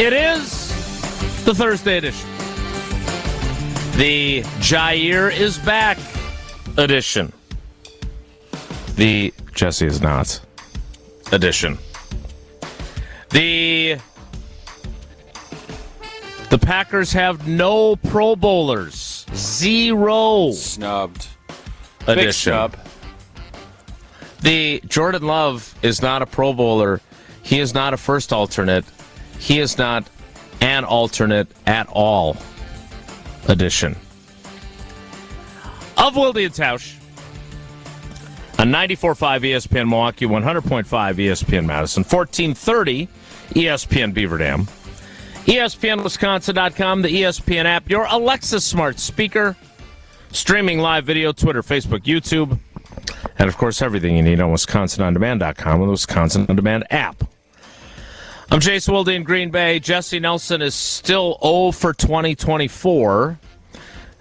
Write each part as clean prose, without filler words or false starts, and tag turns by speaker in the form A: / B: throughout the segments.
A: It is the Thursday edition. The Jaire is back edition. The Jesse is not edition. The Packers have no Pro Bowlers. Zero.
B: Snubbed.
A: Edition.
B: Big snub.
A: The Jordan Love is not a Pro Bowler. He is not a first alternate. He is not an alternate at all. Edition of Wilde and Tausch on 94.5 ESPN Milwaukee, 100.5 ESPN Madison, 1430 ESPN Beaver Dam, ESPNWisconsin.com, the ESPN app, your Alexa smart speaker, streaming live video, Twitter, Facebook, YouTube, and, of course, everything you need on WisconsinOnDemand.com and the Wisconsin On Demand app. I'm Jace Wilde in Green Bay. Jesse Nelson is still 0 for 2024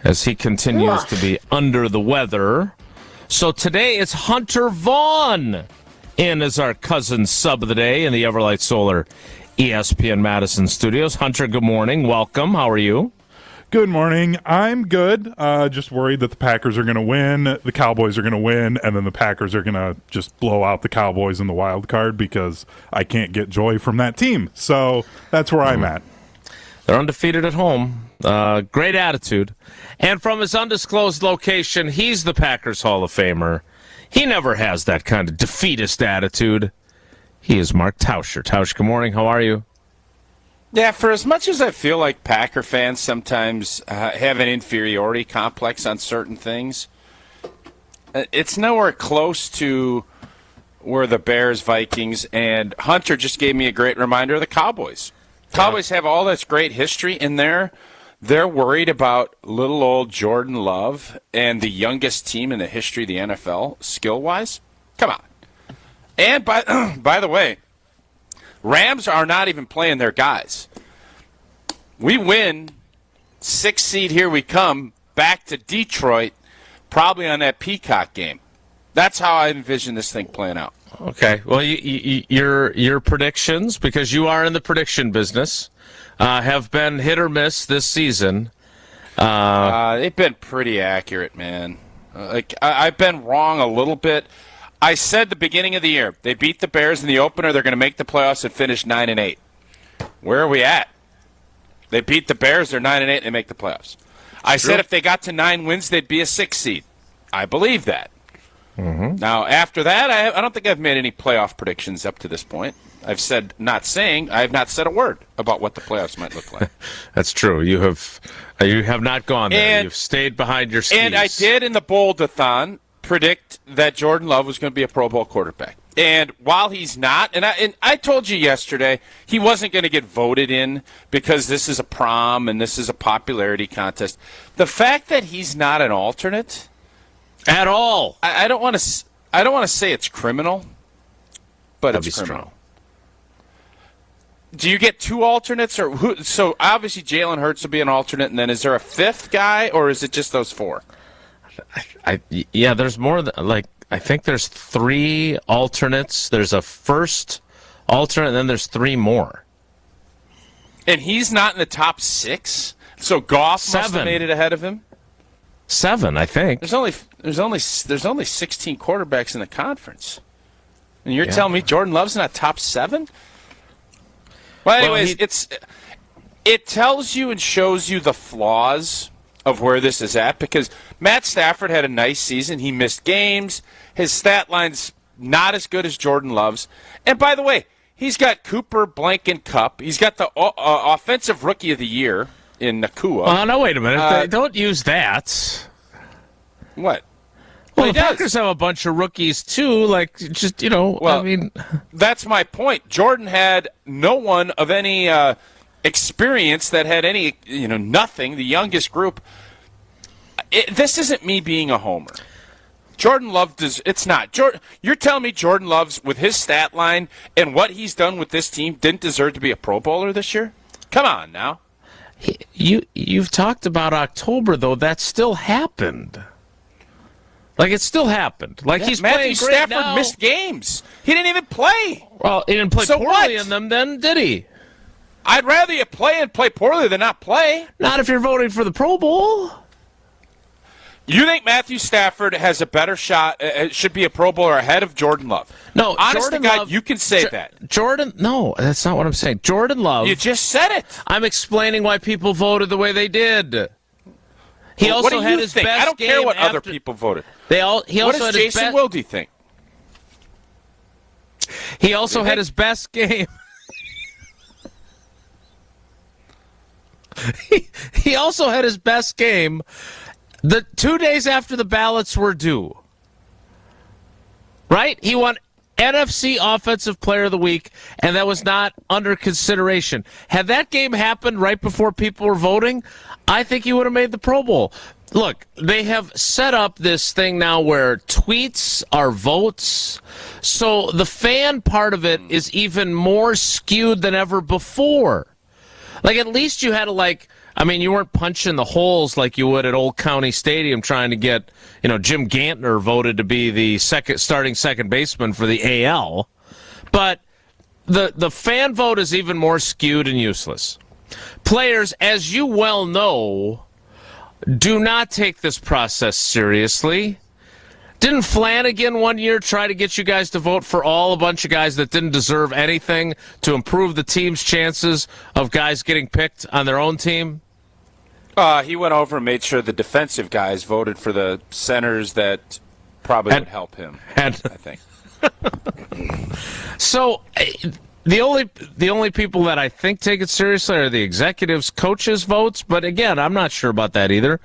A: as he continues to be under the weather. So today it's Hunter Vaughn in as our cousin sub of the day in the Everlight Solar ESPN Madison studios. Hunter, good morning. Welcome. How are you?
C: Good morning. I'm good. Just worried that the Packers are going to win, the Cowboys are going to win, and then the Packers are going to just blow out the Cowboys in the wild card because I can't get joy from that team. So that's where I'm at.
A: They're undefeated at home. Great attitude. And from his undisclosed location, he's the Packers Hall of Famer. He never has that kind of defeatist attitude. He is Mark Tauscher. Tausch, good morning. How are you?
B: Yeah, for as much as I feel like Packer fans sometimes have an inferiority complex on certain things, it's nowhere close to where the Bears, Vikings, and Hunter just gave me a great reminder of the Cowboys. Cowboys have all this great history in there. They're worried about little old Jordan Love and the youngest team in the history of the NFL, skill-wise. Come on. And by the way, Rams are not even playing their guys. We win, 6th seed, here we come, back to Detroit, probably on that Peacock game. That's how I envision this thing playing out.
A: Okay. Well, your predictions, because you are in the prediction business, have been hit or miss this season.
B: They've been pretty accurate, man. I've been wrong a little bit. I said the beginning of the year, they beat the Bears in the opener, they're going to make the playoffs and finish 9-8. Where are we at? They beat the Bears, they're 9-8, they make the playoffs. I said if they got to 9 wins, they'd be a 6th seed. I believe that. Mm-hmm. Now, after that, I don't think I've made any playoff predictions up to this point. I've said not saying, I have not said a word about what the playoffs might look like.
A: That's true. You have not gone there. You've stayed behind your skis.
B: And I did in the Bold-a-thon predict that Jordan Love was going to be a Pro Bowl quarterback. And while he's not, and I told you yesterday, he wasn't going to get voted in because this is a prom and this is a popularity contest. The fact that he's not an alternate
A: at all,
B: I don't want to say it's criminal, but it's criminal. Do you get 2 alternates, or who? So obviously Jalen Hurts will be an alternate, and then is there a 5th guy, or is it just those 4?
A: Yeah, there's more than, I think there's 3 alternates. There's a first alternate, and then there's 3 more.
B: And he's not in the top 6? So Goff must have made it ahead of him?
A: 7, I think.
B: There's only 16 quarterbacks in the conference. And you're telling me Jordan Love's not top 7? Well, anyways, it tells you and shows you the flaws of where this is at, because Matt Stafford had a nice season. He missed games. His stat line's not as good as Jordan Love's. And by the way, he's got Cooper, Blank, and Kupp. He's got the offensive rookie of the year in Nakua.
A: Oh, no, wait a minute. Don't use that.
B: What?
A: Well, the Packers have a bunch of rookies, too.
B: That's my point. Jordan had no one of any experience that had any, nothing, the youngest group. This isn't me being a homer. Jordan Love it's not. You're telling me Jordan Love's, with his stat line and what he's done with this team, didn't deserve to be a Pro Bowler this year? Come on now.
A: You've talked about October, though. That still happened. It still happened. He's playing great
B: Stafford
A: now.
B: Missed games. He didn't even play.
A: Well, he didn't play poorly in them then, did he?
B: I'd rather you play and play poorly than not play.
A: Not if you're voting for the Pro Bowl.
B: You think Matthew Stafford has a better shot, should be a Pro Bowler ahead of Jordan Love?
A: No,
B: honest
A: Jordan
B: to God,
A: Love,
B: you can say that.
A: Jordan, no, that's not what I'm saying. Jordan Love.
B: You just said it.
A: I'm explaining why people voted the way they did. He also
B: what do
A: had
B: you
A: his
B: think?
A: best
B: I don't care what
A: game
B: other
A: after,
B: people voted.
A: He also
B: what does
A: had
B: Jason
A: his
B: Wilde think?
A: He also had his best game. He also had his best game the 2 days after the ballots were due. Right? He won NFC Offensive Player of the Week, and that was not under consideration. Had that game happened right before people were voting, I think he would have made the Pro Bowl. Look, they have set up this thing now where tweets are votes, so the fan part of it is even more skewed than ever before. Like, at least you had to, you weren't punching the holes like you would at Old County Stadium trying to get, Jim Gantner voted to be the starting second baseman for the AL. But the fan vote is even more skewed and useless. Players, as you well know, do not take this process seriously. Didn't Flanagan one year try to get you guys to vote for a bunch of guys that didn't deserve anything to improve the team's chances of guys getting picked on their own team?
B: He went over and made sure the defensive guys voted for the centers that probably would help him, I think. So the only people that I think take it seriously are the executives, coaches' votes. But again, I'm not sure about that either.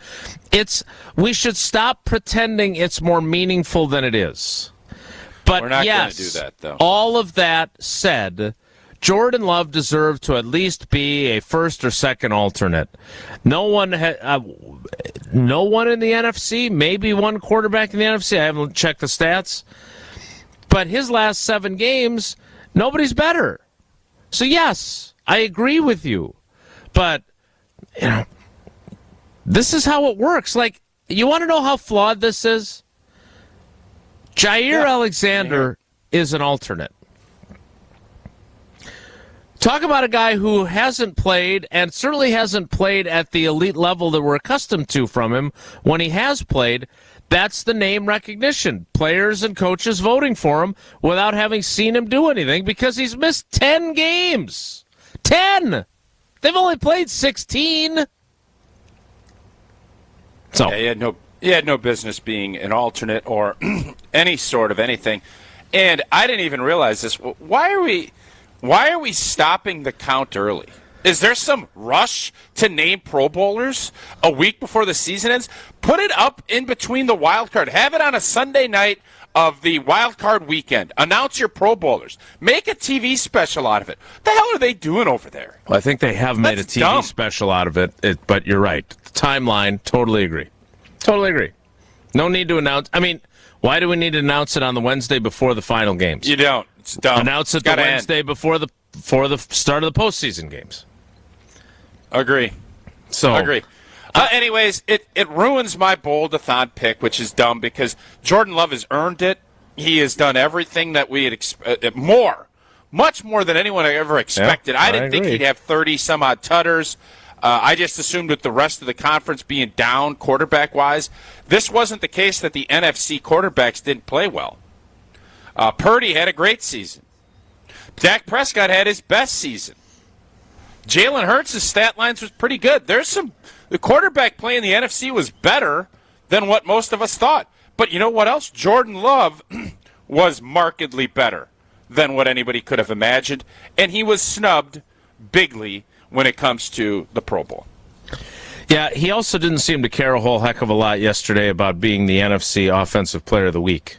B: We should stop pretending it's more meaningful than it is. But we're not
A: yes,
B: going to do that, though. All
A: of that said, Jordan Love deserved to at least be a first or second alternate. No one in the NFC, maybe one quarterback in the NFC. I haven't checked the stats. But his last 7 games, nobody's better. So, yes, I agree with you. But, this is how it works. Like, you want to know how flawed this is? Jaire Alexander is an alternate. Talk about a guy who hasn't played, and certainly hasn't played at the elite level that we're accustomed to from him. When he has played, that's the name recognition. Players and coaches voting for him without having seen him do anything because he's missed 10 games. 10! They've only played 16. So
B: yeah, he had no business being an alternate or any sort of anything. And I didn't even realize this. Why are we stopping the count early? Is there some rush to name Pro Bowlers a week before the season ends? Put it up in between the wild card. Have it on a Sunday night of the wild card weekend. Announce your Pro Bowlers. Make a TV special out of it. What the hell are they doing over there?
A: Well, I think they have made a TV special out of it, but you're right. The timeline, totally agree. Totally agree. No need to announce. I mean, why do we need to announce it on the Wednesday before the final games?
B: You don't. It's dumb.
A: Announce it the Wednesday before the start of the postseason games.
B: Agree. Anyways, it ruins my bold-a-thon pick, which is dumb because Jordan Love has earned it. He has done everything that we had much more than anyone ever expected.
A: Yeah,
B: I didn't think he'd have 30-some-odd tutters. I just assumed with the rest of the conference being down quarterback-wise, this wasn't the case that the NFC quarterbacks didn't play well. Purdy had a great season. Dak Prescott had his best season. Jalen Hurts' stat lines was pretty good. The quarterback play in the NFC was better than what most of us thought. But you know what else? Jordan Love was markedly better than what anybody could have imagined, and he was snubbed bigly when it comes to the Pro Bowl.
A: Yeah, he also didn't seem to care a whole heck of a lot yesterday about being the NFC Offensive Player of the Week,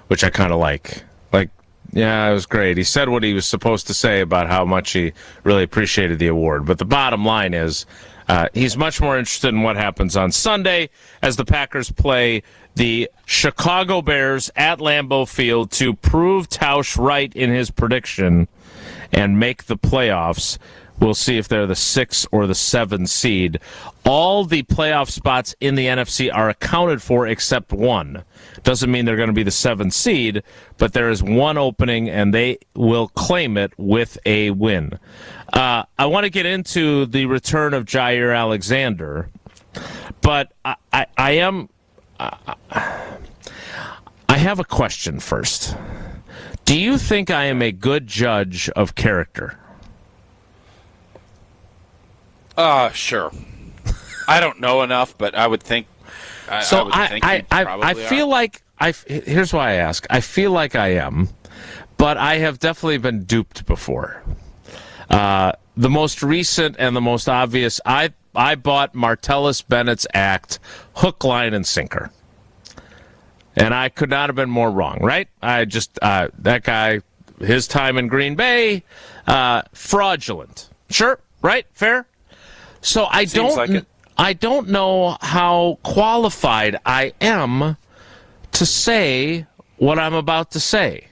A: which I kind of like. Yeah, it was great. He said what he was supposed to say about how much he really appreciated the award. But the bottom line is he's much more interested in what happens on Sunday as the Packers play the Chicago Bears at Lambeau Field to prove Tausch right in his prediction and make the playoffs. We'll see if they're the 6 or the 7 seed. All the playoff spots in the NFC are accounted for except one. Doesn't mean they're going to be the 7 seed, but there is one opening, and they will claim it with a win. I want to get into the return of Jaire Alexander, but I have a question first. Do you think I am a good judge of character?
B: Sure. I don't know enough, but I would think. I
A: feel like here's why I ask. I feel like I am, but I have definitely been duped before. The most recent and the most obvious, I bought Martellus Bennett's act hook, line, and sinker. And I could not have been more wrong, right? I just, that guy, his time in Green Bay, fraudulent. Sure, right? Fair? So I don't know how qualified I am to say what I'm about to say.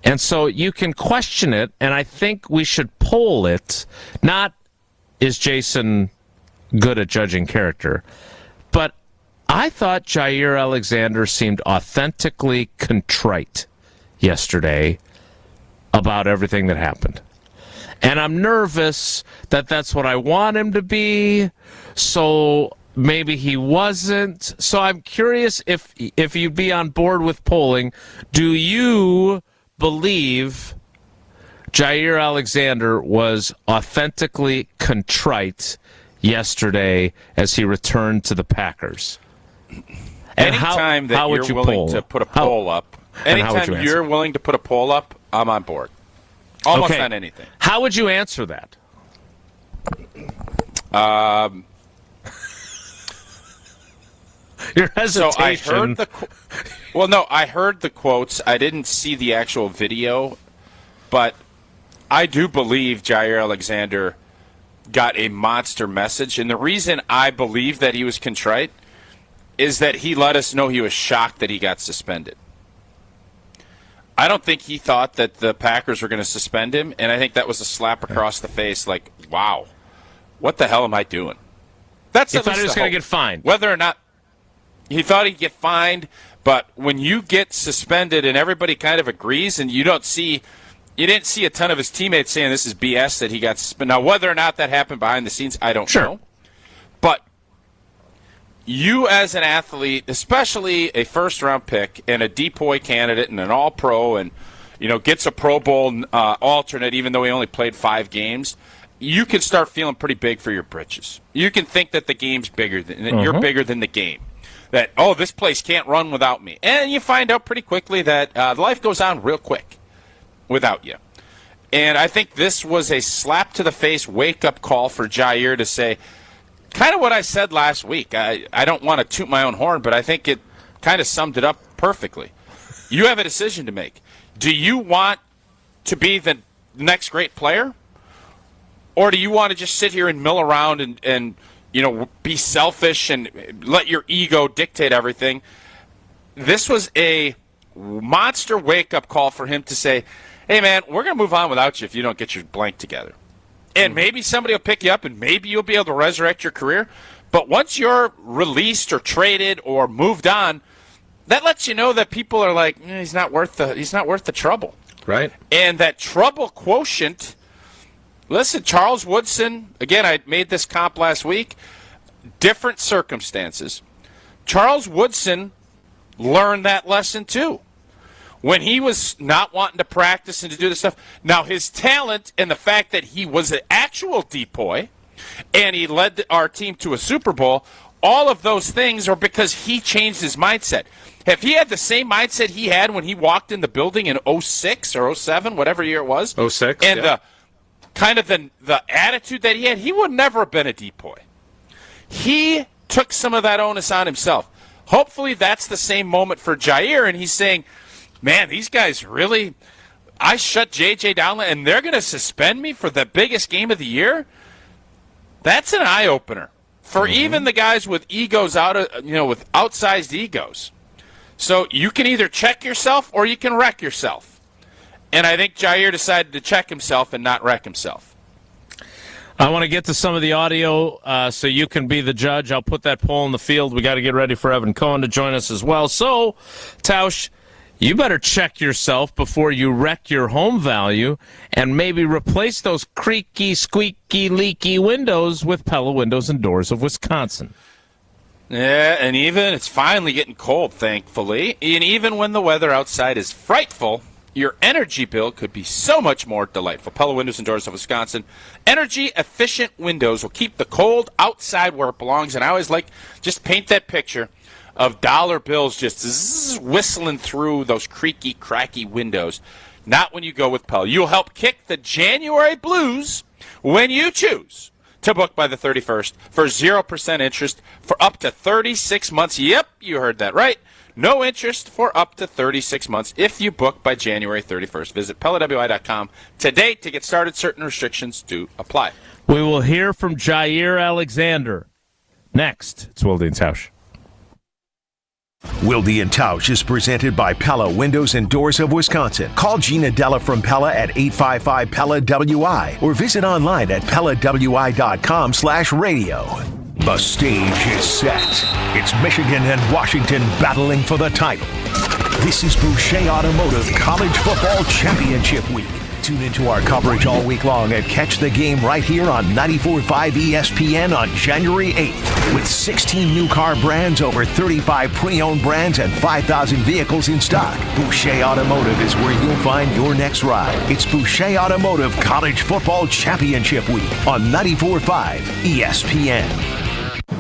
A: And so you can question it, and I think we should poll it. Not, is Jason good at judging character? But I thought Jaire Alexander seemed authentically contrite yesterday about everything that happened. And I'm nervous that that's what I want him to be, so maybe he wasn't. So I'm curious if you'd be on board with polling. Do you believe Jaire Alexander was authentically contrite yesterday as he returned to the Packers? And
B: anytime
A: how
B: that
A: would
B: you're
A: you
B: willing
A: poll?
B: to put a poll up, anytime you're willing to put a poll up, I'm on board. Almost on anything.
A: How would you answer that? Your hesitation.
B: So I heard I heard the quotes. I didn't see the actual video, but I do believe Jaire Alexander got a monster message. And the reason I believe that he was contrite is that he let us know he was shocked that he got suspended. I don't think he thought that the Packers were going to suspend him, and I think that was a slap across the face, like, wow, what the hell am I doing? That's
A: he thought he was going to get fined.
B: Whether or not he thought he'd get fined, but when you get suspended and everybody kind of agrees and you didn't see a ton of his teammates saying this is BS that he got suspended. Now, whether or not that happened behind the scenes, I don't know. But you as an athlete, especially a first-round pick and a DPOY candidate and an all-pro and, gets a Pro Bowl alternate even though he only played 5 games, you can start feeling pretty big for your britches. You can think that the game's bigger, that you're bigger than the game. That, this place can't run without me. And you find out pretty quickly that life goes on real quick without you. And I think this was a slap-to-the-face wake-up call for Jaire to say, kind of what I said last week. I don't want to toot my own horn, but I think it kind of summed it up perfectly. You have a decision to make. Do you want to be the next great player? Or do you want to just sit here and mill around and be selfish and let your ego dictate everything? This was a monster wake-up call for him to say, hey, man, we're going to move on without you if you don't get your blank together. And maybe somebody will pick you up, and maybe you'll be able to resurrect your career. But once you're released or traded or moved on, that lets you know that people are like, he's not worth the trouble.
A: Right.
B: And that trouble quotient. Listen, Charles Woodson. Again, I made this comp last week. Different circumstances. Charles Woodson learned that lesson too. When he was not wanting to practice and to do this stuff. Now, his talent and the fact that he was an actual DPOY and he led our team to a Super Bowl, all of those things are because he changed his mindset. If he had the same mindset he had when he walked in the building in 06 or 07, whatever year it was,
A: 06,
B: and the attitude that he had, he would never have been a DPOY. He took some of that onus on himself. Hopefully that's the same moment for Jaire, and he's saying, man, these guys really, I shut JJ down, and they're going to suspend me for the biggest game of the year? That's an eye-opener for even the guys with egos with outsized egos. So you can either check yourself or you can wreck yourself. And I think Jaire decided to check himself and not wreck himself.
A: I want to get to some of the audio so you can be the judge. I'll put that poll in the field. We got to get ready for Evan Cohen to join us as well. So, Tausch, you better check yourself before you wreck your home value and maybe replace those creaky, squeaky, leaky windows with Pella Windows and Doors of Wisconsin.
B: Yeah, and even it's finally getting cold, thankfully. And even when the weather outside is frightful, your energy bill could be so much more delightful. Pella Windows and Doors of Wisconsin. Energy-efficient windows will keep the cold outside where it belongs. And I always like just paint that picture of dollar bills just whistling through those creaky, cracky windows. Not when you go with Pella. You'll help kick the January blues when you choose to book by the 31st for 0% interest for up to 36 months. Yep, you heard that right. No interest for up to 36 months if you book by January 31st. Visit PellaWI.com today to get started. Certain restrictions do apply.
A: We will hear from Jaire Alexander next. It's Wilde and Tausch.
D: Wilde and Tausch is presented by Pella Windows and Doors of Wisconsin. Call Gina Della from Pella at 855-PELLA-WI or visit online at PellaWI.com/radio. The stage is set. It's Michigan and Washington battling for the title. This is Boucher Automotive College Football Championship Week. Tune into our coverage all week long and catch the game right here on 94.5 ESPN on January 8th. With 16 new car brands, over 35 pre-owned brands, and 5,000 vehicles in stock, Boucher Automotive is where you'll find your next ride. It's Boucher Automotive College Football Championship Week on 94.5 ESPN.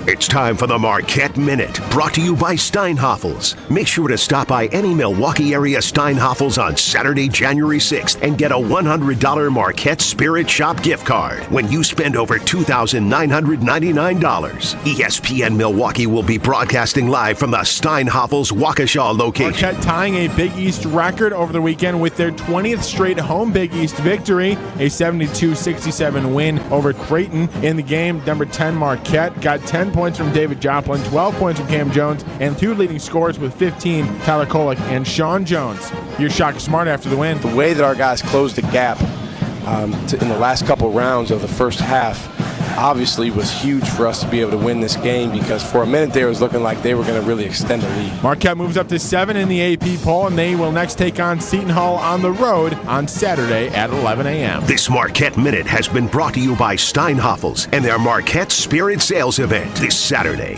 D: It's time for the Marquette Minute, brought to you by Steinhoffels. Make sure to stop by any Milwaukee area Steinhoffels on Saturday, January 6th and get a $100 Marquette Spirit Shop gift card when you spend over $2,999. ESPN Milwaukee will be broadcasting live from the Steinhoffels Waukesha location.
E: Marquette tying a Big East record over the weekend with their 20th straight home Big East victory, a 72-67 win over Creighton. In the game, number 10 Marquette got 10 points from David Joplin, 12 points from Cam Jones, and two leading scorers with 15, Tyler Kolek and Sean Jones. You're shocked smart after the win.
F: The way that our guys closed the gap in the last couple rounds of the first half obviously was huge for us to be able to win this game, because for a minute there it was looking like they were going to really extend the lead.
E: Marquette moves up to 7 in the AP poll, and they will next take on Seton Hall on the road on Saturday at 11 a.m.
D: This Marquette Minute has been brought to you by Steinhoffels and their Marquette Spirit Sales event this Saturday.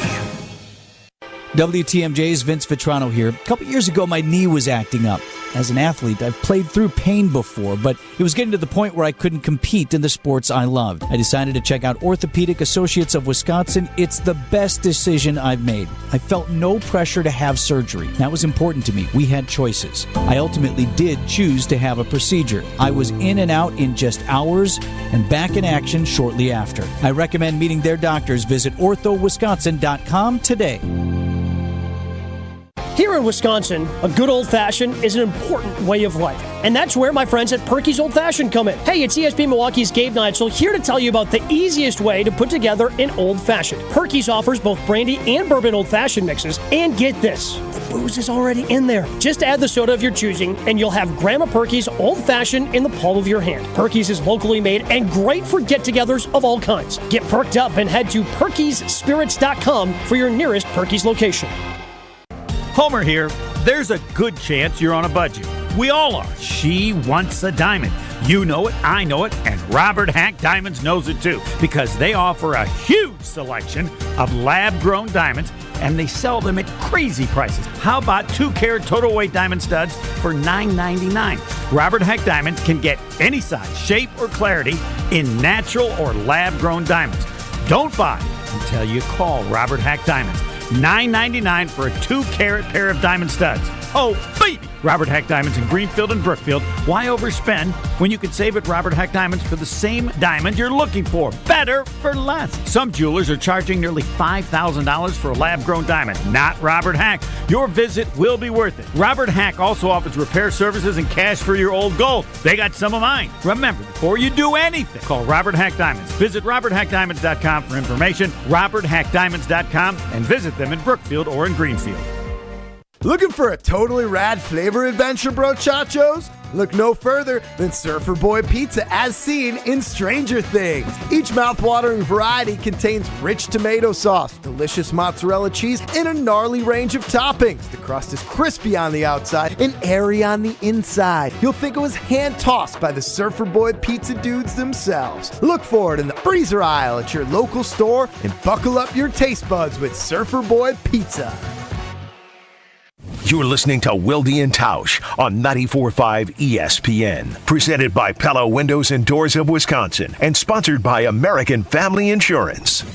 G: WTMJ's Vince Vitrano here. A couple years ago, my knee was acting up. As an athlete, I've played through pain before, but it was getting to the point where I couldn't compete in the sports I loved. I decided to check out Orthopedic Associates of Wisconsin. It's the best decision I've made. I felt no pressure to have surgery. That was important to me. We had choices. I ultimately did choose to have a procedure. I was in and out in just hours and back in action shortly after. I recommend meeting their doctors. Visit orthowisconsin.com today.
H: Here in Wisconsin, a good old-fashioned is an important way of life. And that's where my friends at Perky's Old Fashioned come in. Hey, it's ESPN Milwaukee's Gabe Neitzel here to tell you about the easiest way to put together an old-fashioned. Perky's offers both brandy and bourbon old-fashioned mixes. And get this, the booze is already in there. Just add the soda of your choosing, and you'll have Grandma Perky's Old Fashioned in the palm of your hand. Perky's is locally made and great for get-togethers of all kinds. Get perked up and head to perkysspirits.com for your nearest Perky's location.
I: Homer here. There's a good chance you're on a budget. We all are. She wants a diamond. You know it, I know it, and Robert Hack Diamonds knows it too, because they offer a huge selection of lab-grown diamonds, and they sell them at crazy prices. How about 2-carat total weight diamond studs for $9.99? Robert Hack Diamonds can get any size, shape, or clarity in natural or lab-grown diamonds. Don't buy until you call Robert Hack Diamonds. $9.99 for a 2-carat pair of diamond studs. Oh, baby! Robert Hack Diamonds in Greenfield and Brookfield. Why overspend when you can save at Robert Hack Diamonds for the same diamond you're looking for? Better for less. Some jewelers are charging nearly $5,000 for a lab-grown diamond. Not Robert Hack. Your visit will be worth it. Robert Hack also offers repair services and cash for your old gold. They got some of mine. Remember, before you do anything, call Robert Hack Diamonds. Visit roberthackdiamonds.com for information, roberthackdiamonds.com, and visit them in Brookfield or in Greenfield.
J: Looking for a totally rad flavor adventure, brochachos? Look no further than Surfer Boy Pizza as seen in Stranger Things. Each mouth-watering variety contains rich tomato sauce, delicious mozzarella cheese, and a gnarly range of toppings. The crust is crispy on the outside and airy on the inside. You'll think it was hand-tossed by the Surfer Boy Pizza dudes themselves. Look for it in the freezer aisle at your local store and buckle up your taste buds with Surfer Boy Pizza.
D: You're listening to Wilde and Tausch on 94.5 ESPN. Presented by Pella Windows and Doors of Wisconsin and sponsored by American Family Insurance.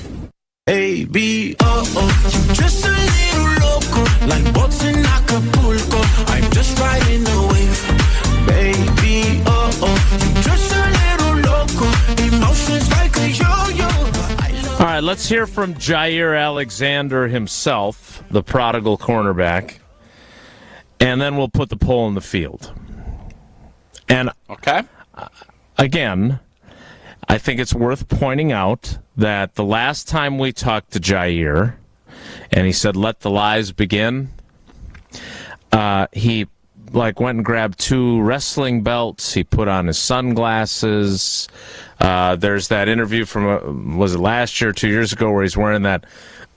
K: A-B-O-O, just a little loco, like boats in Acapulco. I'm just riding the wave. Baby, oh-oh, just a little loco, emotions like a yo-yo.
A: All right, let's hear from Jaire Alexander himself, the prodigal cornerback. And then we'll put the poll in the field. And
B: okay,
A: again, I think it's worth pointing out that the last time we talked to Jaire, and he said, "Let the lies begin," he went and grabbed 2 wrestling belts. He put on his sunglasses. There's that interview from was it last year, 2 years ago, where he's wearing that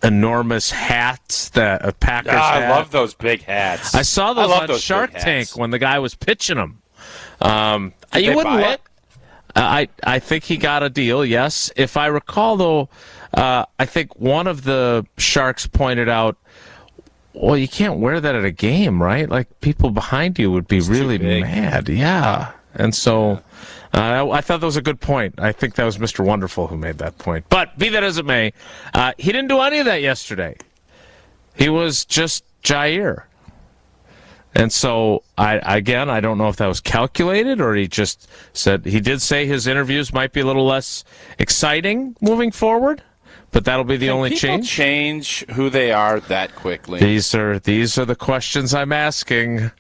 A: enormous hats that a Packers hat.
B: I love those big hats.
A: I saw those on Shark Tank when the guy was pitching them. You wouldn't look. I think he got a deal, yes. If I recall, though, I think one of the Sharks pointed out, well, you can't wear that at a game, right? Like, people behind you would be really mad. Yeah. And so I thought that was a good point. I think that was Mr. Wonderful who made that point. But be that as it may, he didn't do any of that yesterday. He was just Jaire. And so, I don't know if that was calculated or he just said, he did say his interviews might be a little less exciting moving forward, but that'll be the only change.
B: Change who they are that quickly?
A: These are the questions I'm asking.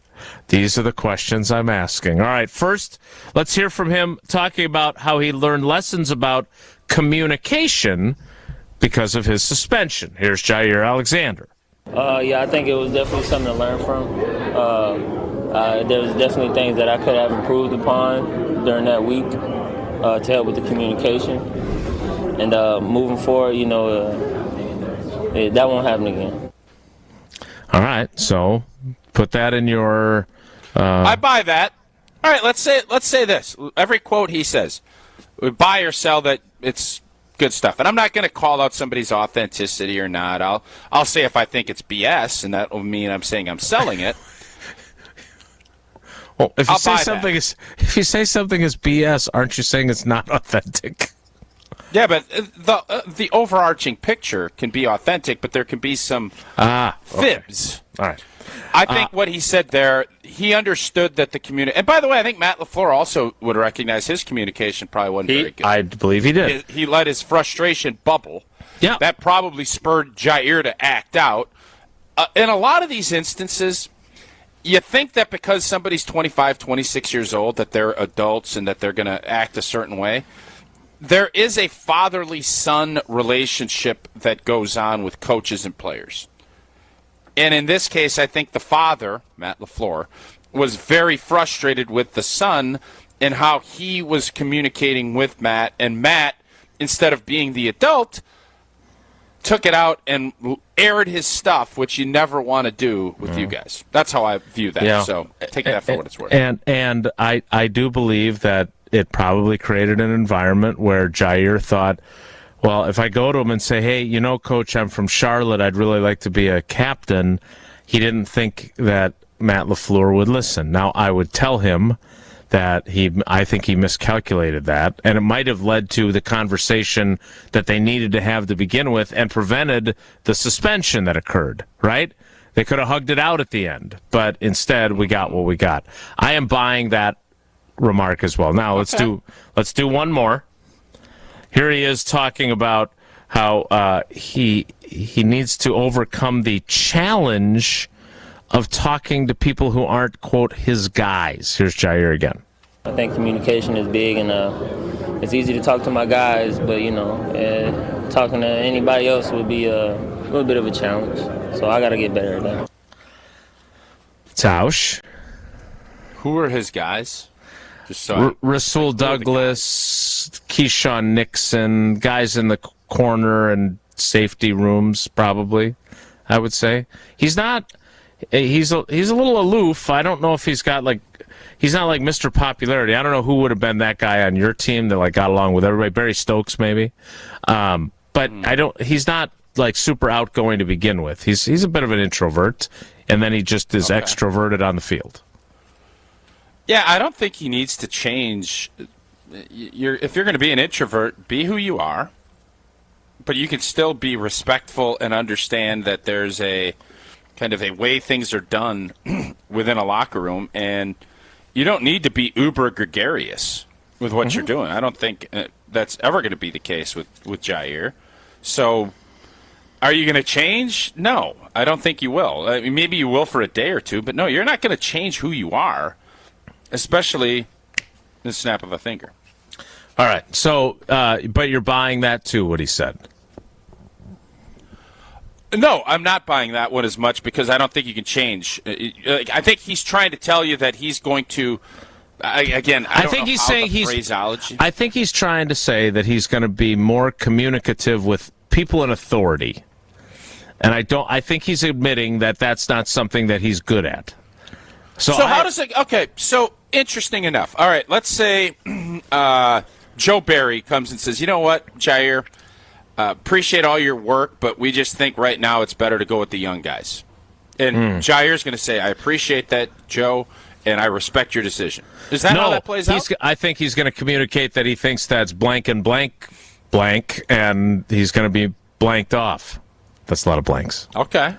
A: These are the questions I'm asking. All right, first, let's hear from him talking about how he learned lessons about communication because of his suspension. Here's Jaire Alexander.
L: Yeah, I think it was definitely something to learn from. There was definitely things that I could have improved upon during that week to help with the communication. And moving forward, that won't happen again.
A: All right, so put that in your...
B: I buy that. All right, let's say this. Every quote he says, buy or sell that it's good stuff. And I'm not going to call out somebody's authenticity or not. I'll say if I think it's BS, and that will mean I'm saying I'm selling it.
A: Well, if you say something is BS, aren't you saying it's not authentic?
B: Yeah, but the overarching picture can be authentic, but there can be some fibs.
A: Okay. All right.
B: I think what he said there, he understood that the community. And by the way, I think Matt LaFleur also would recognize his communication probably wasn't very good.
A: I believe he did.
B: He let his frustration bubble.
A: Yeah.
B: That probably spurred Jaire to act out. In a lot of these instances, you think that because somebody's 25, 26 years old, that they're adults and that they're going to act a certain way. There is a fatherly-son relationship that goes on with coaches and players. And in this case, I think the father, Matt LaFleur, was very frustrated with the son and how he was communicating with Matt. And Matt, instead of being the adult, took it out and aired his stuff, which you never want to do with you guys. That's how I view that.
A: Yeah.
B: So take that for what it's worth.
A: And I do believe that it probably created an environment where Jaire thought, well, if I go to him and say, hey, Coach, I'm from Charlotte, I'd really like to be a captain, he didn't think that Matt LaFleur would listen. Now, I would tell him that I think he miscalculated that, and it might have led to the conversation that they needed to have to begin with and prevented the suspension that occurred, right? They could have hugged it out at the end, but instead we got what we got. I am buying that remark as well. Now, let's do one more. Here he is talking about how he needs to overcome the challenge of talking to people who aren't, quote, his guys. Here's Jaire again.
L: I think communication is big, and it's easy to talk to my guys, but, talking to anybody else would be a little bit of a challenge. So I got to get better at that.
A: Tausch.
B: Who are his guys? Just so
A: Rasul Douglas, Keyshawn Nixon, guys in the corner and safety rooms, probably, I would say. He's not. He's a little aloof. I don't know if he's got he's not like Mr. Popularity. I don't know who would have been that guy on your team that got along with everybody. Barry Stokes maybe, but he's not super outgoing to begin with. He's a bit of an introvert, and then he just is extroverted on the field.
B: Yeah, I don't think he needs to change. If you're going to be an introvert, be who you are, but you can still be respectful and understand that there's a kind of a way things are done within a locker room, and you don't need to be uber gregarious with what you're doing. I don't think that's ever going to be the case with Jaire. So are you going to change? No, I don't think you will. I mean, maybe you will for a day or two, but no, you're not going to change who you are, especially in the snap of a finger.
A: All right, so but you're buying that too, what he said.
B: No, I'm not buying that one as much because I don't think you can change. I think he's trying to tell you that he's going to. I think he's saying phraseology.
A: I think he's trying to say that he's going to be more communicative with people in authority, and I think he's admitting that that's not something that he's good at. So
B: how does it? Okay, so interesting enough. All right, let's say Joe Barry comes and says, "You know what, Jaire? Appreciate all your work, but we just think right now it's better to go with the young guys." And Jaire's going to say, "I appreciate that, Joe, and I respect your decision." Is that how that plays out?
A: I think he's going to communicate that he thinks that's blank and blank, and he's going to be blanked off. That's a lot of blanks.
B: Okay.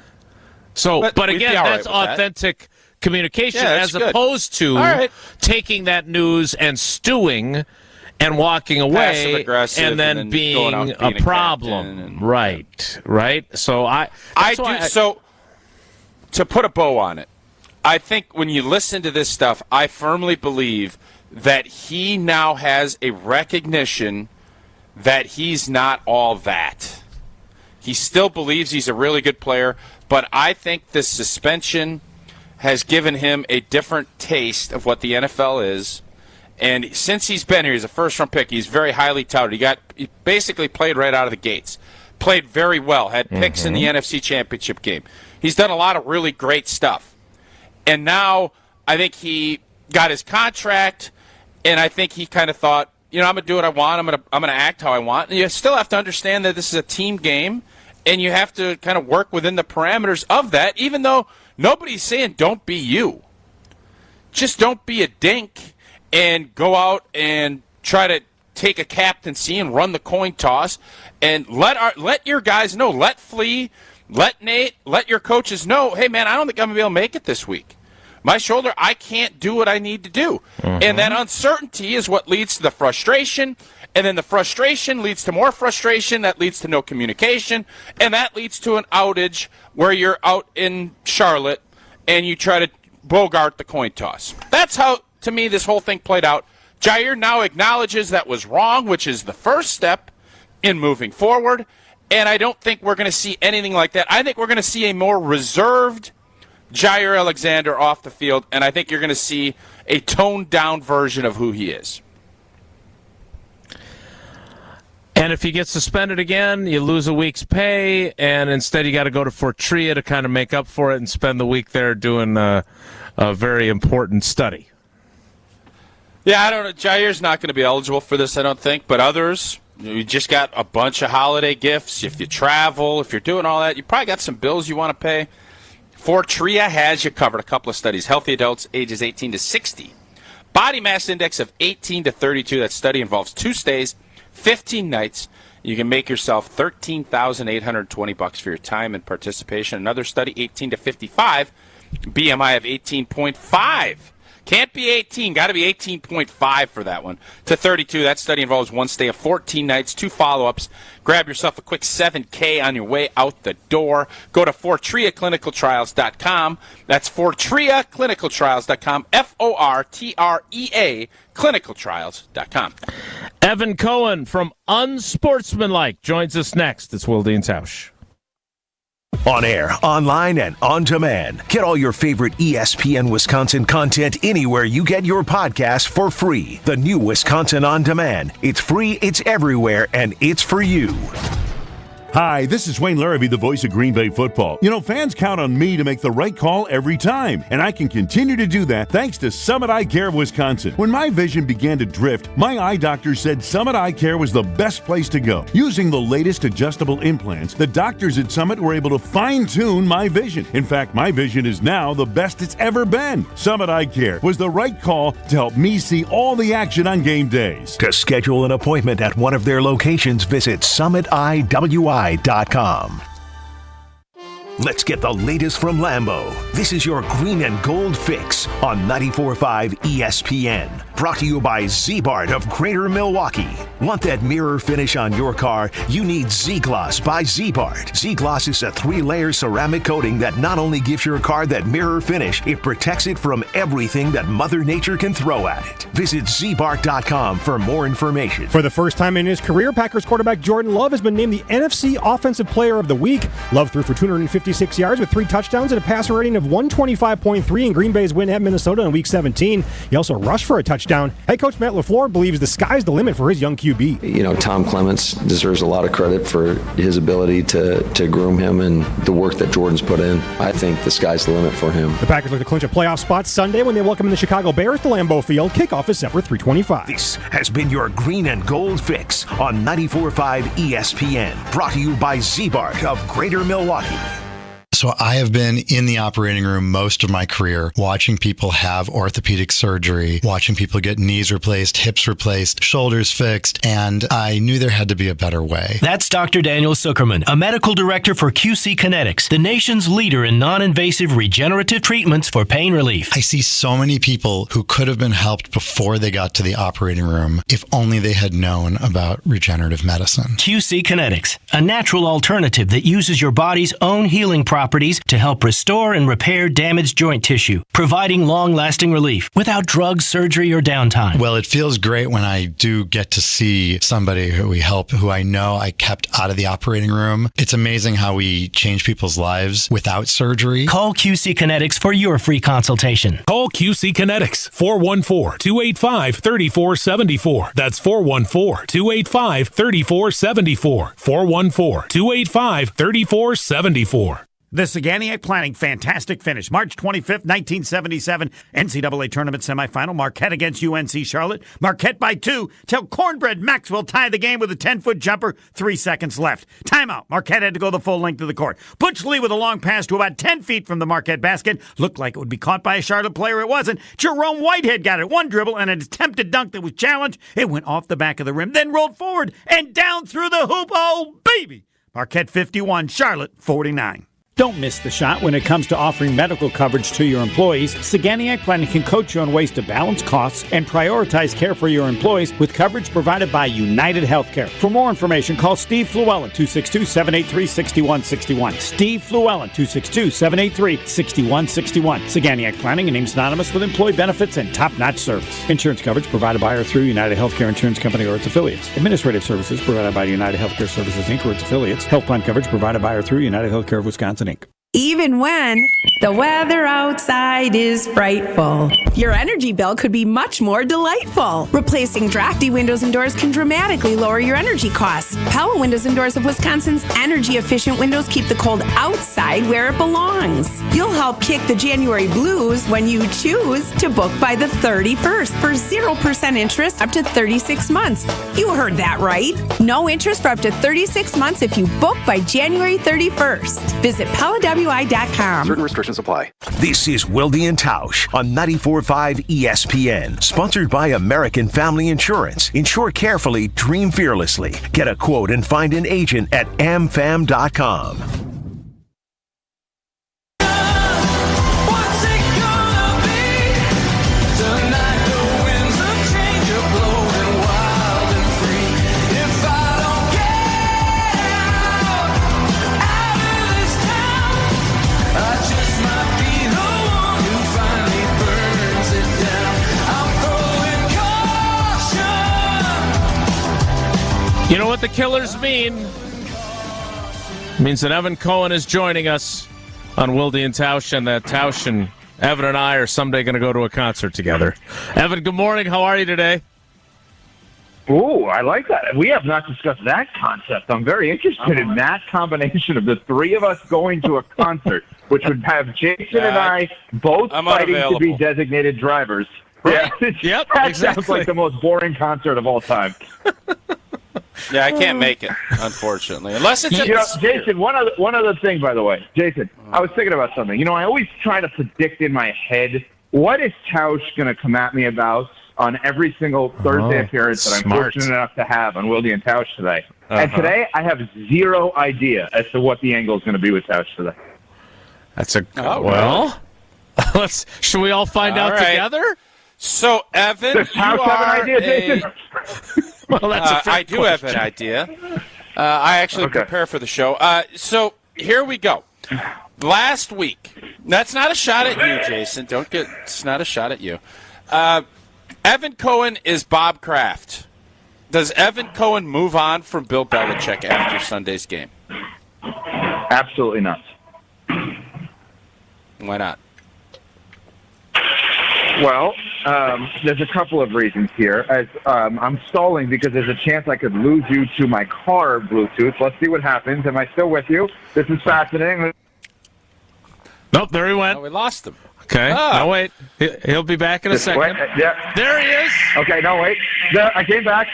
A: So, but again, that's authentic communication as opposed to taking that news and stewing and walking away and then being a problem. Right. So
B: So to put a bow on it, I think when you listen to this stuff, I firmly believe that he now has a recognition that he's not all that. He still believes he's a really good player, but I think the suspension has given him a different taste of what the NFL is. And since he's been here, he's a first-round pick. He's very highly touted. He basically played right out of the gates. Played very well. Had picks in the NFC Championship game. He's done a lot of really great stuff. And now I think he got his contract, and I think he kind of thought, I'm going to do what I want. I'm going to act how I want. And you still have to understand that this is a team game, and you have to kind of work within the parameters of that, even though nobody's saying don't be you. Just don't be a dink and go out and try to take a captaincy and run the coin toss, and let your guys know, let Flea, let Nate, let your coaches know, hey, man, I don't think I'm going to be able to make it this week. My shoulder, I can't do what I need to do. And that uncertainty is what leads to the frustration, and then the frustration leads to more frustration, that leads to no communication, and that leads to an outage where you're out in Charlotte and you try to bogart the coin toss. That's how, to me, this whole thing played out. Jaire now acknowledges that was wrong, which is the first step in moving forward, and I don't think we're going to see anything like that. I think we're going to see a more reserved Jaire Alexander off the field, and I think you're going to see a toned-down version of who he is.
A: And if you get suspended again, you lose a week's pay, and instead you got to go to Fortria to kind of make up for it and spend the week there doing a very important study.
B: Yeah, I don't know. Jaire's not going to be eligible for this, I don't think, but others, you just got a bunch of holiday gifts. If you travel, if you're doing all that, you probably got some bills you want to pay. Fortria has you covered. A couple of studies. Healthy adults ages 18 to 60. Body mass index of 18 to 32. That study involves 2 stays, 15 nights. You can make yourself $13,820 for your time and participation. Another study, 18 to 55. BMI of 18.5. Can't be 18. Got to be 18.5 for that one. To 32, that study involves 1 stay of 14 nights, 2 follow-ups. Grab yourself a quick $7K on your way out the door. Go to FortriaClinicalTrials.com. That's FortriaClinicalTrials.com. FORTREA ClinicalTrials.com.
A: Evan Cohen from Unsportsmanlike joins us next. It's Wilde and Tausch.
D: On air, online, and on demand. Get all your favorite ESPN Wisconsin content anywhere you get your podcast for free. The new Wisconsin On Demand. It's free, it's everywhere, and it's for you.
M: Hi, this is Wayne Larrabee, the voice of Green Bay football. You know, fans count on me to make the right call every time, and I can continue to do that thanks to Summit Eye Care of Wisconsin. When my vision began to drift, my eye doctor said Summit Eye Care was the best place to go. Using the latest adjustable implants, the doctors at Summit were able to fine-tune my vision. In fact, my vision is now the best it's ever been. Summit Eye Care was the right call to help me see all the action on game days.
D: To schedule an appointment at one of their locations, visit summitiwi.com. Let's get the latest from Lambeau. This is your green and gold fix on 94.5 ESPN. Brought to you by Z-Bart of Greater Milwaukee. Want that mirror finish on your car? You need Z-Gloss by Z-Bart. Z-Gloss is a 3-layer ceramic coating that not only gives your car that mirror finish, it protects it from everything that Mother Nature can throw at it. Visit zbart.com for more information.
H: For the first time in his career, Packers quarterback Jordan Love has been named the NFC Offensive Player of the Week. Love threw for 256 yards with 3 touchdowns and a passer rating of 125.3 in Green Bay's win at Minnesota in Week 17. He also rushed for a touchdown. Head coach Matt LaFleur believes the sky's the limit for his young QB.
N: You know, Tom Clements deserves a lot of credit for his ability to groom him and the work that Jordan's put in. I think the sky's the limit for him.
H: The Packers look to clinch a playoff spot Sunday when they welcome in the Chicago Bears to Lambeau Field. Kickoff is set for 3:25.
D: This has been your green and gold fix on 94.5 ESPN. Brought to you by Z-Bart of Greater Milwaukee.
O: So I have been in the operating room most of my career, watching people have orthopedic surgery, watching people get knees replaced, hips replaced, shoulders fixed, and I knew there had to be a better way.
P: That's Dr. Daniel Zuckerman, a medical director for QC Kinetics, the nation's leader in non-invasive regenerative treatments for pain relief.
O: I see so many people who could have been helped before they got to the operating room if only they had known about regenerative medicine.
P: QC Kinetics, a natural alternative that uses your body's own healing properties to help restore and repair damaged joint tissue, providing long-lasting relief without drugs, surgery, or downtime.
O: Well, it feels great when I do get to see somebody who we help, who I know I kept out of the operating room. It's amazing how we change people's lives without surgery.
P: Call QC Kinetics for your free consultation.
Q: Call QC Kinetics, 414-285-3474. That's 414-285-3474. 414-285-3474.
I: The Saganiac Planning Fantastic Finish. March 25th, 1977. NCAA Tournament Semifinal. Marquette against UNC Charlotte. Marquette by 2 till Cornbread Maxwell tied the game with a 10-foot jumper. 3 seconds left. Timeout. Marquette had to go the full length of the court. Butch Lee with a long pass to about 10 feet from the Marquette basket. Looked like it would be caught by a Charlotte player. It wasn't. Jerome Whitehead got it. One dribble and an attempted dunk that was challenged. It went off the back of the rim, then rolled forward and down through the hoop. Oh, baby! Marquette 51, Charlotte 49.
R: Don't miss the shot when it comes to offering medical coverage to your employees. Saganiac Planning can coach you on ways to balance costs and prioritize care for your employees with coverage provided by United Healthcare. For more information, call Steve Fluellen, 262-783-6161. Steve Fluellen, 262-783-6161. Saganiac Planning, a name synonymous with employee benefits and top-notch service. Insurance coverage provided by or through United Healthcare Insurance Company or its affiliates. Administrative services provided by United Healthcare Services, Inc. or its affiliates. Health plan coverage provided by or through United Healthcare of Wisconsin, Inc.
S: Even when the weather outside is frightful, your energy bill could be much more delightful. Replacing drafty windows and doors can dramatically lower your energy costs. Pella Windows and Doors of Wisconsin's energy-efficient windows keep the cold outside where it belongs. You'll help kick the January blues when you choose to book by the 31st for 0% interest up to 36 months. You heard that right. No interest for up to 36 months if you book by January 31st. Visit PellaWI.com.
D: Certain restrictions apply. This is Wilde and Tausch on 94.5 ESPN. Sponsored by American Family Insurance. Insure carefully, dream fearlessly. Get a quote and find an agent at amfam.com.
A: You know what the Killers mean? Means that Evan Cohen is joining us on Wilde and Tausch, and that Tausch and Evan and I are someday going to go to a concert together. Evan, good morning. How are you today?
T: Ooh, I like that. We have not discussed that concept. I'm very interested in that combination of the three of us going to a concert, which would have Jason and I both fighting to be designated drivers.
A: Right.
T: Yeah,
A: Yep,
T: that
A: exactly.
T: sounds like the most boring concert of all time.
B: Yeah, I can't make it, unfortunately. Unless it's
T: Jason, one other thing, by the way. Jason, I was thinking about something. I always try to predict in my head, what is Tausch going to come at me about on every single Thursday appearance that I'm fortunate enough to have on Wilde and Tausch today. And today, I have zero idea as to what the angle is going to be with Tausch today.
A: That's should we all find out together?
B: So, Evan,
T: Does Tausch have an idea, Jason?
A: Well, that's a fair
B: I do have an idea. I actually prepare for the show. So here we go. Last week, that's not a shot at you, Jason. It's not a shot at you. Evan Cohen is Bob Kraft. Does Evan Cohen move on from Bill Belichick after Sunday's game?
T: Absolutely not.
B: Why not?
T: Well, there's a couple of reasons here. As I'm stalling because there's a chance I could lose you to my car Bluetooth. Let's see what happens. Am I still with you? This is fascinating.
A: Nope, there he went.
B: Oh, we lost him.
A: Okay. No, wait. He'll be back in a second.
T: Yeah.
A: There he is.
T: Okay, no, wait. I came back.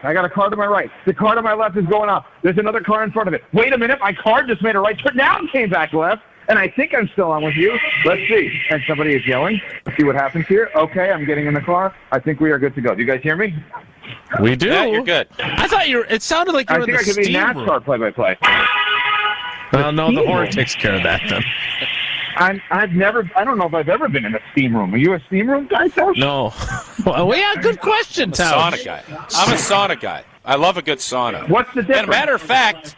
T: I got a car to my right. The car to my left is going up. There's another car in front of it. Wait a minute. My car just made a right turn. Now it came back left. And I think I'm still on with you. Let's see. And somebody is yelling. Let's see what happens here. Okay, I'm getting in the car. I think we are good to go. Do you guys hear me?
A: We do.
B: Yeah, you're good.
A: I thought it sounded like you were in the
T: I think I could be
A: steam room.
T: NASCAR play-by-play.
A: No, the horn takes care of that then.
T: I don't know if I've ever been in a steam room. Are you a steam room guy, Tausch?
A: No. Well, yeah, good question,
B: I'm a
A: Tausch.
B: sauna guy. I'm a sauna guy. I love a good sauna.
T: What's the difference?
B: And a matter of fact,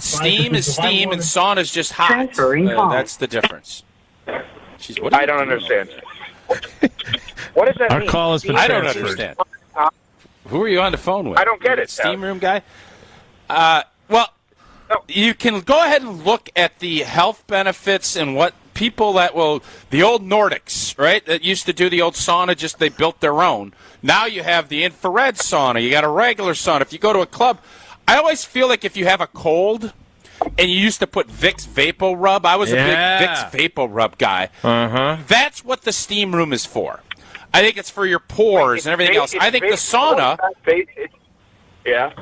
B: steam is steam and sauna is just hot. That's the difference. Jeez, what
T: I don't understand. What does that
A: Our
T: mean?
A: call has been
B: I don't
A: transferred.
B: understand. Who are you on the phone with?
T: I don't get it.
B: Steam room guy? You can go ahead and look at the health benefits and what people the old Nordics, right, that used to do the old sauna, they built their own. Now you have the infrared sauna. You got a regular sauna. If you go to a club, I always feel like if you have a cold and you used to put Vicks Vapo Rub, I was a big Vicks Vapo Rub guy. That's what the steam room is for. I think it's for your pores and everything else. I think the sauna...
T: Yeah.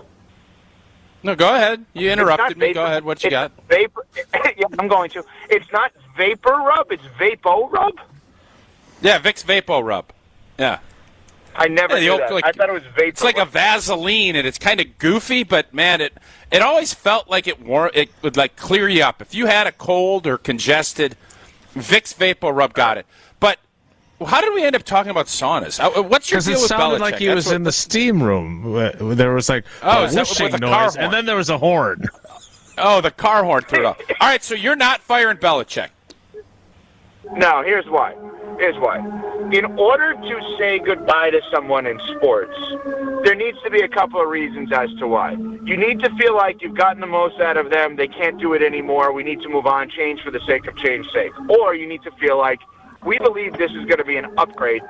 B: No, go ahead. You interrupted me. Go ahead. What you got?
T: Vapor. Yeah, I'm going to. It's not Vapor Rub. It's Vapo Rub.
B: Yeah, Vicks Vapo Rub. Yeah.
T: I never knew that. I thought it was Vapor
B: It's like a Vaseline, and it's kind of goofy, but, man, it always felt like it would, clear you up. If you had a cold or congested, Vicks Vapo Rub got it. But how did we end up talking about saunas? What's your deal with Belichick?
A: Because it sounded like he was in the steam room. There was a whooshing
B: with a
A: noise,
B: car horn?
A: and then there was a horn.
B: Oh, the car horn threw it off. All right, so you're not firing Belichick.
T: No, here's why. In order to say goodbye to someone in sports, there needs to be a couple of reasons as to why. You need to feel like you've gotten the most out of them. They can't do it anymore. We need to move on, change for the sake of change's sake. Or you need to feel like we believe this is going to be an upgrade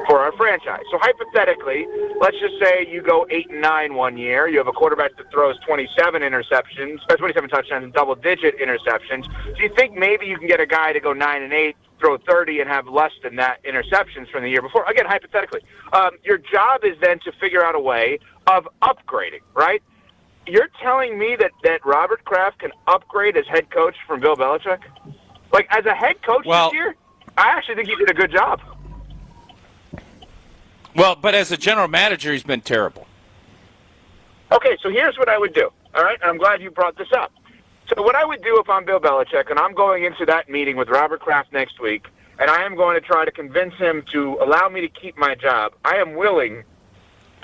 T: for our franchise. So hypothetically, let's just say you go 8-9 one year. You have a quarterback that throws 27 touchdowns and double-digit interceptions. Do you think maybe you can get a guy to go 9-8, throw 30, and have less than that interceptions from the year before? Again, hypothetically. Your job is then to figure out a way of upgrading, right? You're telling me that Robert Kraft can upgrade as head coach from Bill Belichick? As a head coach this year, I actually think he did a good job.
B: Well, but as a general manager, he's been terrible.
T: Okay, so here's what I would do, all right? And I'm glad you brought this up. So what I would do if I'm Bill Belichick, and I'm going into that meeting with Robert Kraft next week, and I am going to try to convince him to allow me to keep my job, I am willing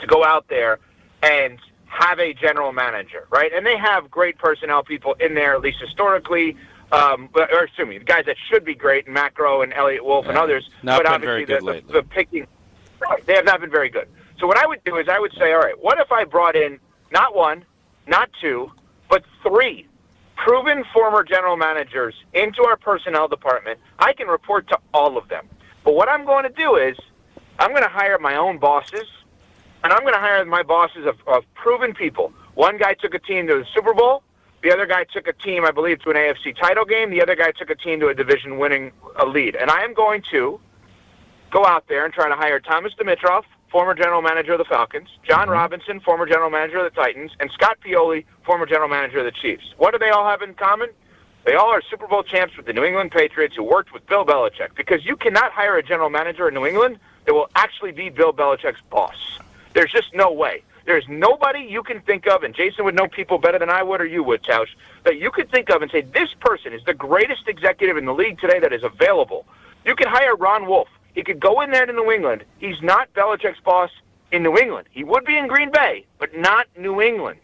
T: to go out there and have a general manager, right? And they have great personnel people in there, at least historically, the guys that should be great, Matt Groh and Elliott Wolf and others.
B: Not
T: but
B: been
T: obviously
B: very good lately.
T: the picking, they have not been very good. So what I would do is I would say, all right, what if I brought in not one, not two, but 3 proven former general managers into our personnel department, I can report to all of them. But what I'm going to do is I'm going to hire my own bosses, and I'm going to hire my bosses of proven people. One guy took a team to the Super Bowl. The other guy took a team, I believe, to an AFC title game. The other guy took a team to a division-winning lead. And I am going to go out there and try to hire Thomas Dimitroff, former general manager of the Falcons, John Robinson, former general manager of the Titans, and Scott Pioli, former general manager of the Chiefs. What do they all have in common? They all are Super Bowl champs with the New England Patriots who worked with Bill Belichick, because you cannot hire a general manager in New England that will actually be Bill Belichick's boss. There's just no way. There's nobody you can think of, and Jason would know people better than I would, or you would, Tausch, that you could think of and say, this person is the greatest executive in the league today that is available. You can hire Ron Wolf. He could go in there to New England. He's not Belichick's boss in New England. He would be in Green Bay, but not New England.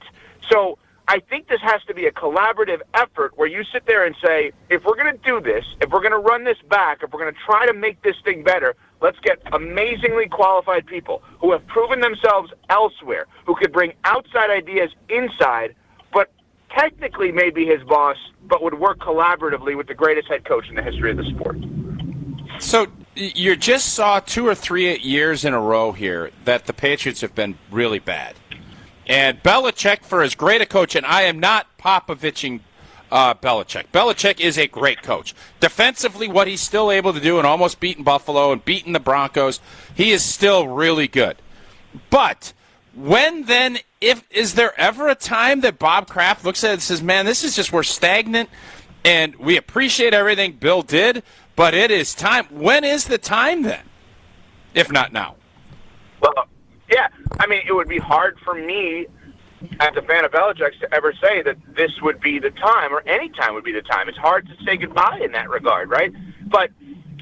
T: So I think this has to be a collaborative effort where you sit there and say, if we're going to do this, if we're going to run this back, if we're going to try to make this thing better, let's get amazingly qualified people who have proven themselves elsewhere, who could bring outside ideas inside, but technically may be his boss, but would work collaboratively with the greatest head coach in the history of the sport.
B: So you just saw 2 or 3 years in a row here that the Patriots have been really bad. And Belichick, for as great a coach, and I am not Popoviching Belichick. Belichick is a great coach. Defensively, what he's still able to do, and almost beating Buffalo and beating the Broncos, he is still really good. But is there ever a time that Bob Kraft looks at it and says, man, this is just, we're stagnant, and we appreciate everything Bill did, but it is time. When is the time then, if not now?
T: Well, yeah, I mean, it would be hard for me as a fan of Belichick's to ever say that this would be the time, or any time would be the time. It's hard to say goodbye in that regard, right? But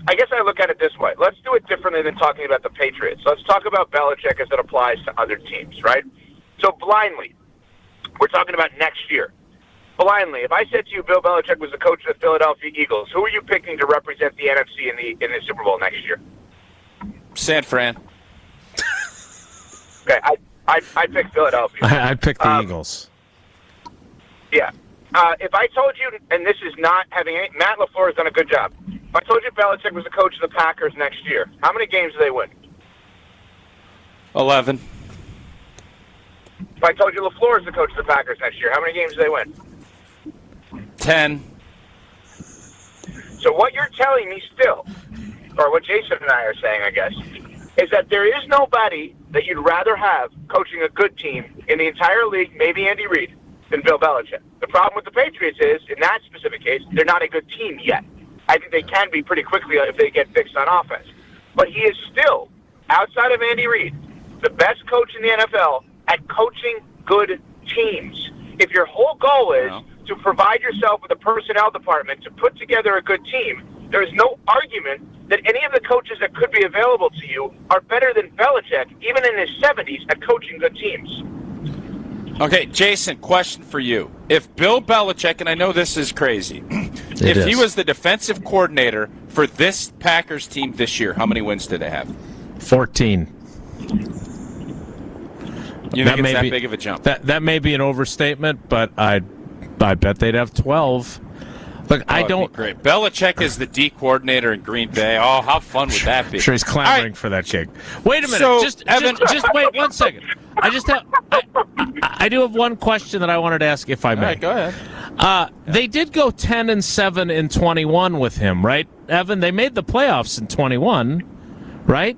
T: I guess I look at it this way. Let's do it differently than talking about the Patriots. Let's talk about Belichick as it applies to other teams, right? So blindly, we're talking about next year. Blindly, if I said to you Bill Belichick was the coach of the Philadelphia Eagles, who are you picking to represent the NFC in the Super Bowl next year?
B: San Fran.
T: Okay, I'd pick Philadelphia.
A: I'd pick the Eagles.
T: Yeah. If I told you, and this is not having any, Matt LaFleur has done a good job. If I told you Belichick was the coach of the Packers next year, how many games do they win?
B: 11.
T: If I told you LaFleur is the coach of the Packers next year, how many games do they win?
B: 10.
T: So what you're telling me still, or what Jason and I are saying, I guess, is that there is nobody that you'd rather have coaching a good team in the entire league, maybe Andy Reid, than Bill Belichick. The problem with the Patriots is, in that specific case, they're not a good team yet. I think they can be pretty quickly if they get fixed on offense. But he is still, outside of Andy Reid, the best coach in the NFL at coaching good teams. If your whole goal is to provide yourself with a personnel department to put together a good team, there is no argument that any of the coaches that could be available to you are better than Belichick, even in his 70s, at coaching good teams.
B: Okay, Jason, question for you. If Bill Belichick, and I know this is crazy, if he was the defensive coordinator for this Packers team this year, how many wins did they have?
A: 14.
B: You think it's that big of a jump?
A: That may be an overstatement, but I bet they'd have 12. Look, I don't.
B: Great. Belichick is the D coordinator in Green Bay. Oh, how fun would that be?
A: I'm sure he's clamoring for that gig. Wait a minute.
B: So,
A: just wait 1 second. I do have one question that I wanted to ask, if I may.
B: All right, go ahead.
A: They did go 10-7 in 21 with him, right, Evan? They made the playoffs in 21, right?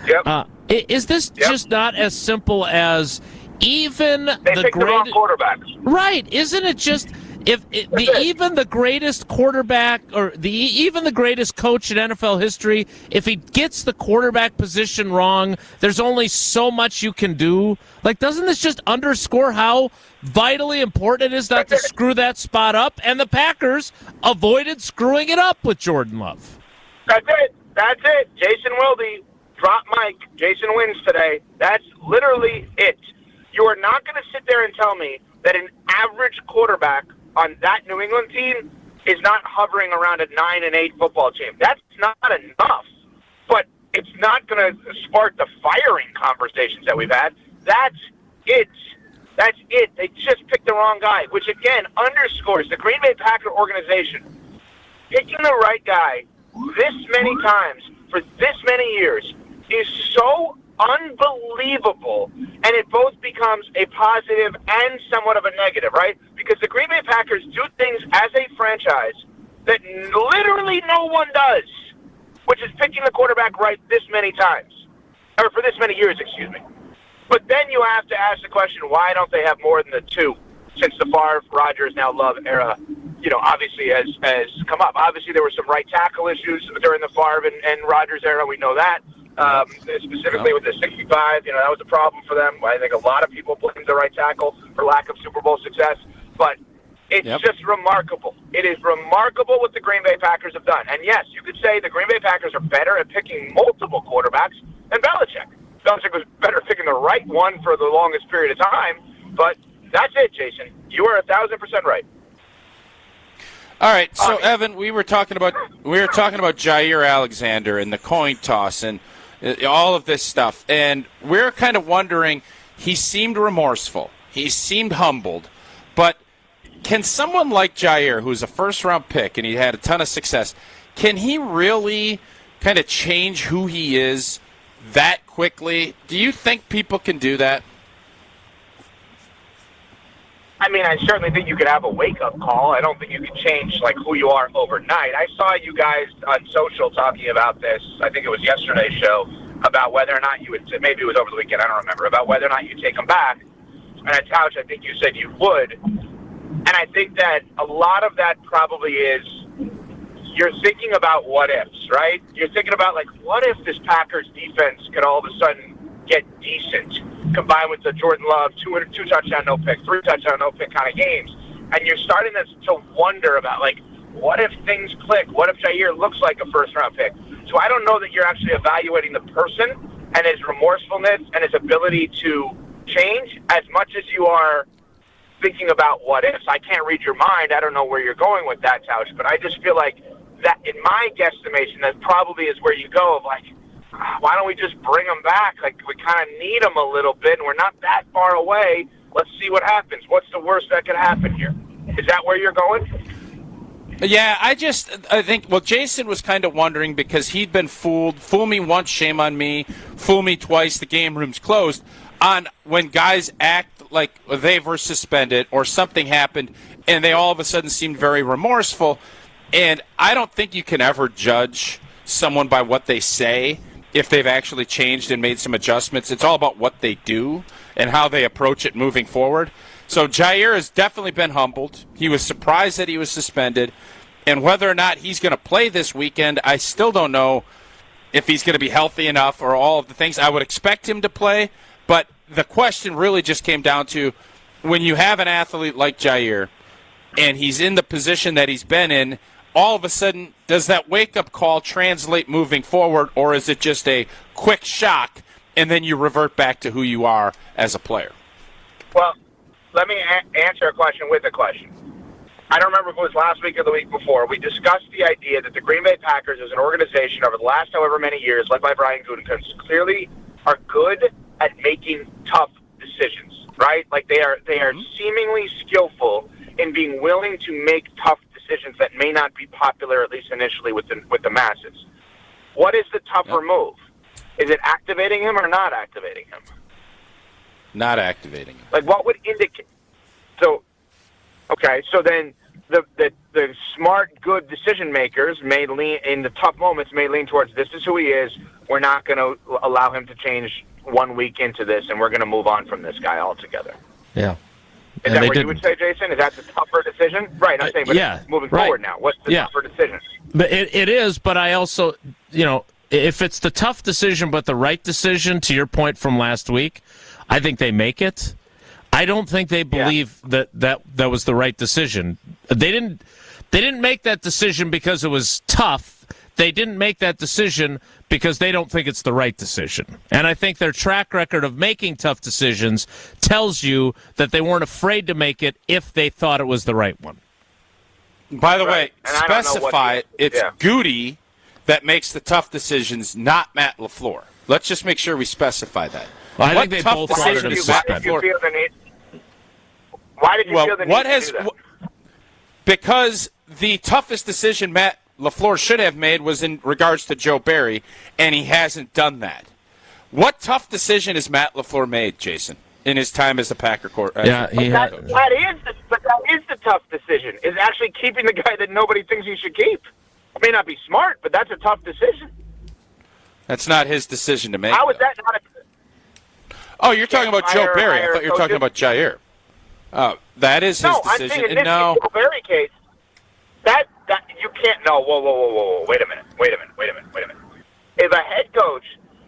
T: Yep.
A: Is this just not as simple as even
T: they picked the wrong quarterbacks?
A: Right? Isn't it just even the greatest quarterback or even the greatest coach in NFL history, if he gets the quarterback position wrong, there's only so much you can do? Like, doesn't this just underscore how vitally important it is not to screw that spot up? And the Packers avoided screwing it up with Jordan Love.
T: That's it. Jason Wilde, drop mic. Jason wins today. That's literally it. You are not going to sit there and tell me that an average quarterback on that New England team is not hovering around a 9-8 football team. That's not enough. But it's not going to spark the firing conversations that we've had. That's it. That's it. They just picked the wrong guy, which again underscores the Green Bay Packer organization picking the right guy this many times for this many years is so unbelievable, and it both becomes a positive and somewhat of a negative, right? Because the Green Bay Packers do things as a franchise that literally no one does, which is picking the quarterback right this many times, or for this many years, excuse me. But then you have to ask the question, why don't they have more than the two since the Favre, Rodgers, now Love era, obviously has come up. Obviously, there were some right tackle issues during the Favre and Rodgers era. We know that. Specifically with the 65, that was a problem for them. I think a lot of people blamed the right tackle for lack of Super Bowl success. But it's just remarkable. It is remarkable what the Green Bay Packers have done. And yes, you could say the Green Bay Packers are better at picking multiple quarterbacks than Belichick. Belichick was better at picking the right one for the longest period of time. But that's it, Jason. You are 1,000% right.
B: All right, so Evan, we were talking about Jaire Alexander and the coin toss and all of this stuff, and we're kind of wondering. He seemed remorseful. He seemed humbled, but can someone like Jaire, who's a first-round pick and he had a ton of success, can he really kind of change who he is that quickly? Do you think people can do that?
T: I mean, I certainly think you could have a wake-up call. I don't think you can change, who you are overnight. I saw you guys on social talking about this, I think it was yesterday's show, about whether or not you would, maybe it was over the weekend, I don't remember, about whether or not you take him back. And at Tausch, I think you said you would. And I think that a lot of that probably is you're thinking about what-ifs, right? You're thinking about, what if this Packers defense could all of a sudden get decent, combined with the Jordan Love two touchdown, no pick, 3 touchdown, no pick kind of games. And you're starting to wonder about, what if things click? What if Jaire looks like a first-round pick? So I don't know that you're actually evaluating the person and his remorsefulness and his ability to change as much as you are thinking about what ifs. I can't read your mind. I don't know where you're going with that, Tausch, but I just feel like that, in my guesstimation, that probably is where you go of, why don't we just bring him back? We kind of need him a little bit, and we're not that far away. Let's see what happens. What's the worst that could happen here? Is that where you're going?
B: Yeah, I think, Jason was kind of wondering because he'd been fooled. Fool me once, shame on me. Fool me twice, the game room's closed. On when guys act like they were suspended or something happened, and they all of a sudden seemed very remorseful. And I don't think you can ever judge someone by what they say if they've actually changed and made some adjustments. It's all about what they do and how they approach it moving forward. So Jaire has definitely been humbled. He was surprised that he was suspended. And whether or not he's going to play this weekend, I still don't know if he's going to be healthy enough or all of the things. I would expect him to play, but the question really just came down to when you have an athlete like Jaire and he's in the position that he's been in, all of a sudden, does that wake-up call translate moving forward, or is it just a quick shock, and then you revert back to who you are as a player?
T: Well, let me answer a question with a question. I don't remember if it was last week or the week before. We discussed the idea that the Green Bay Packers as an organization over the last however many years, led by Brian Gutekunst, clearly are good at making tough decisions, right? They are seemingly skillful in being willing to make tough decisions that may not be popular, at least initially, with the masses. What is the tougher move? Is it activating him or not activating him?
B: Not activating him.
T: What would indicate? So then the smart, good decision makers may lean in the tough moments. May lean towards this is who he is. We're not going to allow him to change 1 week into this, and we're going to move on from this guy altogether.
A: Yeah.
T: Is that what you would say, Jason? Is that the tougher decision? Right, I'm saying, but moving forward now, what's the tougher decision?
A: But it is, but I also, if it's the tough decision but the right decision, to your point from last week, I think they make it. I don't think they believe that was the right decision. They didn't make that decision because it was tough. They didn't make that decision because they don't think it's the right decision. And I think their track record of making tough decisions tells you that they weren't afraid to make it if they thought it was the right one.
B: By the way, specify it's Goody that makes the tough decisions, not Matt LaFleur. Let's just make sure we specify that.
A: Well, I think they both wanted him suspended.
T: Why did you feel the need to do that?
B: Because the toughest decision Matt LaFleur should have made was in regards to Joe Barry, and he hasn't done that. What tough decision has Matt LaFleur made, Jason, in his time as a Packer quarterback?
T: That is the tough decision, is actually keeping the guy that nobody thinks he should keep. It may not be smart, but that's a tough decision.
B: That's not his decision to make.
T: How is that not a...
B: you're talking about Joe Barry. I thought you were talking about Jaire. That is his decision.
T: I'm saying in this Joe Barry case, that you can't. No, whoa. Wait a minute. If a head coach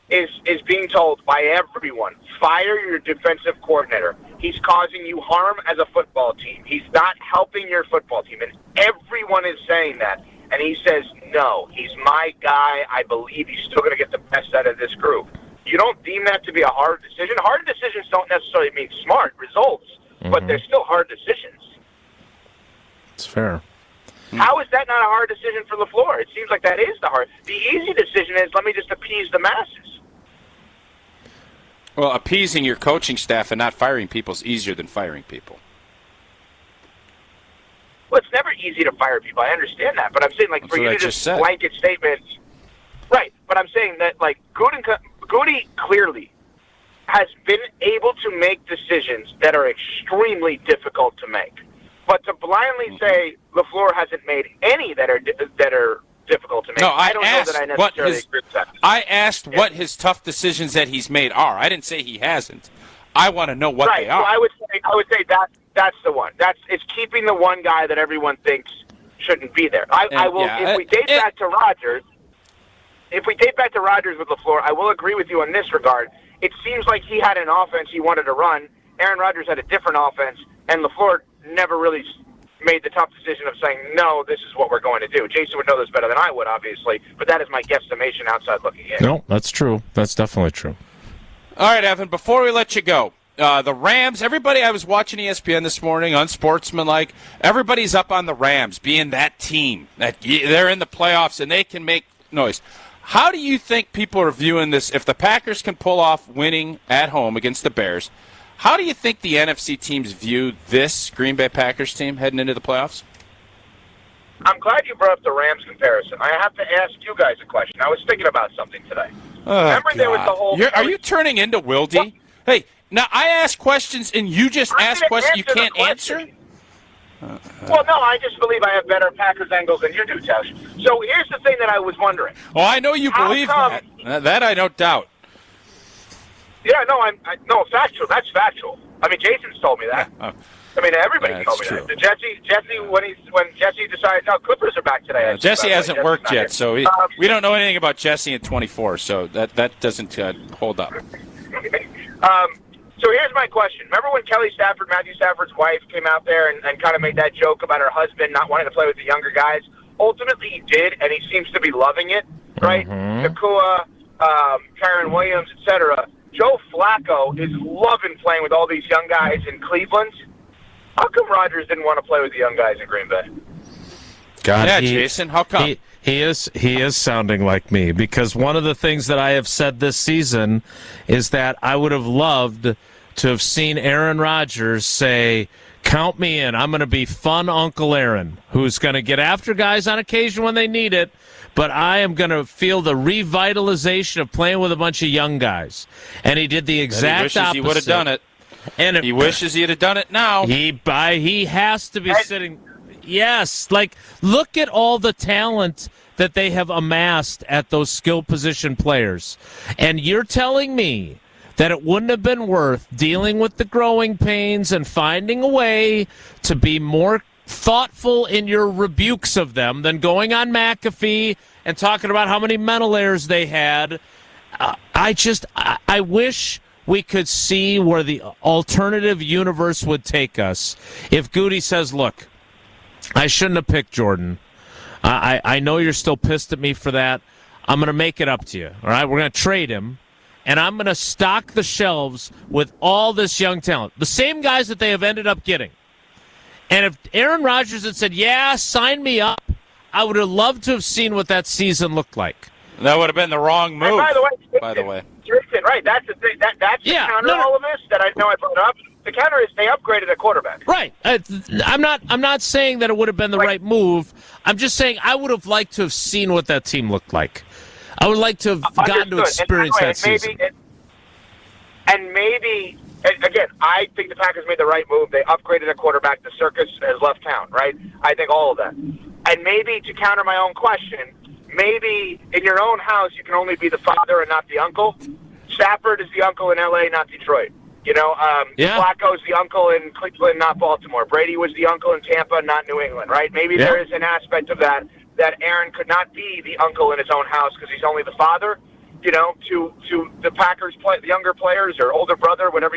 T: is being told by everyone, fire your defensive coordinator, he's causing you harm as a football team. He's not helping your football team, and everyone is saying that. And he says, no, he's my guy. I believe he's still going to get the best out of this group. You don't deem that to be a hard decision? Hard decisions don't necessarily mean smart results, but they're still hard decisions.
A: It's fair.
T: How is that not a hard decision for LaFleur? It seems like that is the easy decision is, let me just appease the masses.
B: Well, appeasing your coaching staff and not firing people is easier than firing people.
T: Well, it's never easy to fire people. I understand that. But I'm saying, like,
B: That's
T: for you
B: what I
T: to
B: just
T: just
B: said.
T: blanket statements. Right. But I'm saying that, like, Goody clearly has been able to make decisions that are extremely difficult to make. But to blindly say LaFleur hasn't made any that are difficult to make,
B: No,
T: I don't know that I necessarily agree with that.
B: I asked what his tough decisions that he's made are. I didn't say he hasn't. I want to know what they are.
T: So I would say that's the one. It's keeping the one guy that everyone thinks shouldn't be there. If we date back to Rodgers, with LaFleur, I will agree with you in this regard. It seems like he had an offense he wanted to run. Aaron Rodgers had a different offense, and LaFleur never really made the tough decision of saying, no, this is what we're going to do. Jason would know this better than I would, obviously, but that is my guesstimation outside looking in.
A: No, that's true. That's definitely true.
B: All right, Evan, before we let you go, the Rams, everybody, I was watching ESPN this morning, unsportsmanlike, everybody's up on the Rams being that team. That they're in the playoffs and they can make noise. How do you think people are viewing this? If the Packers can pull off winning at home against the Bears, how do you think the NFC teams view this Green Bay Packers team heading into the playoffs?
T: I'm glad you brought up the Rams comparison. I have to ask you guys a question. I was thinking about something today. Remember there was the whole...
B: Are you turning into Wilde? What? Hey, now I ask questions and you just ask questions you can't answer?
T: Well, no, I just believe I have better Packers angles than you do, Tausch. So here's the thing that I was wondering.
B: Oh, I know you believe that. That I don't doubt.
T: Yeah, no, factual. That's factual. I mean, Jason's told me that. I mean, everybody told me that. Jesse, when Jesse decided, no, Clippers are back today.
B: Jesse hasn't worked yet, so we don't know anything about Jesse in 24, so that doesn't hold up.
T: So here's my question. Remember when Kelly Stafford, Matthew Stafford's wife, came out there and kind of made that joke about her husband not wanting to play with the younger guys? Ultimately, he did, and he seems to be loving it, right? Nakua, Kyron Williams, etc. Joe Flacco is loving playing with all these young guys in Cleveland. How come Rodgers didn't want to play with the young guys in Green Bay?
A: God,
B: yeah, Jason, how come?
A: He is sounding like me, because one of the things that I have said this season is that I would have loved to have seen Aaron Rodgers say, count me in. I'm going to be fun Uncle Aaron, who's going to get after guys on occasion when they need it, but I am going to feel the revitalization of playing with a bunch of young guys. And he did the exact opposite.
B: He would have done it.
A: And
B: he wishes he had done it now.
A: He has to be sitting... Yes, like, look at all the talent that they have amassed at those skill position players. And you're telling me that it wouldn't have been worth dealing with the growing pains and finding a way to be more thoughtful in your rebukes of them than going on McAfee and talking about how many mental errors they had. I wish we could see where the alternative universe would take us if Goody says, look, I shouldn't have picked Jordan. I know you're still pissed at me for that. I'm going to make it up to you. All right, we're going to trade him, and I'm going to stock the shelves with all this young talent, the same guys that they have ended up getting. And if Aaron Rodgers had said, yeah, sign me up, I would have loved to have seen what that season looked like.
B: That would have been the wrong move, by the way.
T: Jason, right? That's the thing. That's the counter to all of this that I know I brought up. The counter is they upgraded a quarterback.
A: Right. I'm not saying that it would have been the right move. I'm just saying I would have liked to have seen what that team looked like. I would like to have gotten to experience that season.
T: Maybe, again, I think the Packers made the right move. They upgraded a quarterback. The circus has left town, right? I think all of that. And maybe to counter my own question, maybe in your own house you can only be the father and not the uncle. Stafford is the uncle in L.A., not Detroit. Flacco's the uncle in Cleveland, not Baltimore. Brady was the uncle in Tampa, not New England, right? Maybe there is an aspect of that Aaron could not be the uncle in his own house because he's only the father, to the Packers, the younger players or older brother, however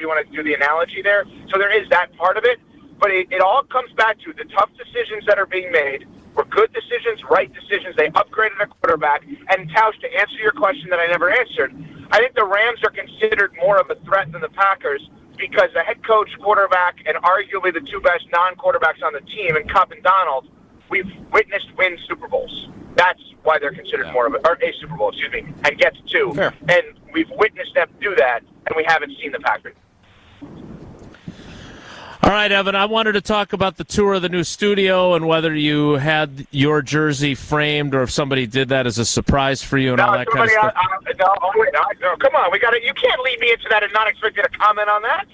T: you want to do the analogy there. So there is that part of it, but it all comes back to the tough decisions that are being made were good decisions, right decisions. They upgraded a quarterback. And Tausch, to answer your question that I never answered, I think the Rams are considered more of a threat than the Packers because the head coach, quarterback, and arguably the two best non-quarterbacks on the team, and Kupp and Donald, we've witnessed win Super Bowls. That's why they're considered more of a Super Bowl, and get to two. Fair. And we've witnessed them do that, and we haven't seen the Packers.
A: All right, Evan, I wanted to talk about the tour of the new studio and whether you had your jersey framed or if somebody did that as a surprise for you and all that kind of stuff.
T: No, come on. You can't lead me into that and not expect you to comment on that.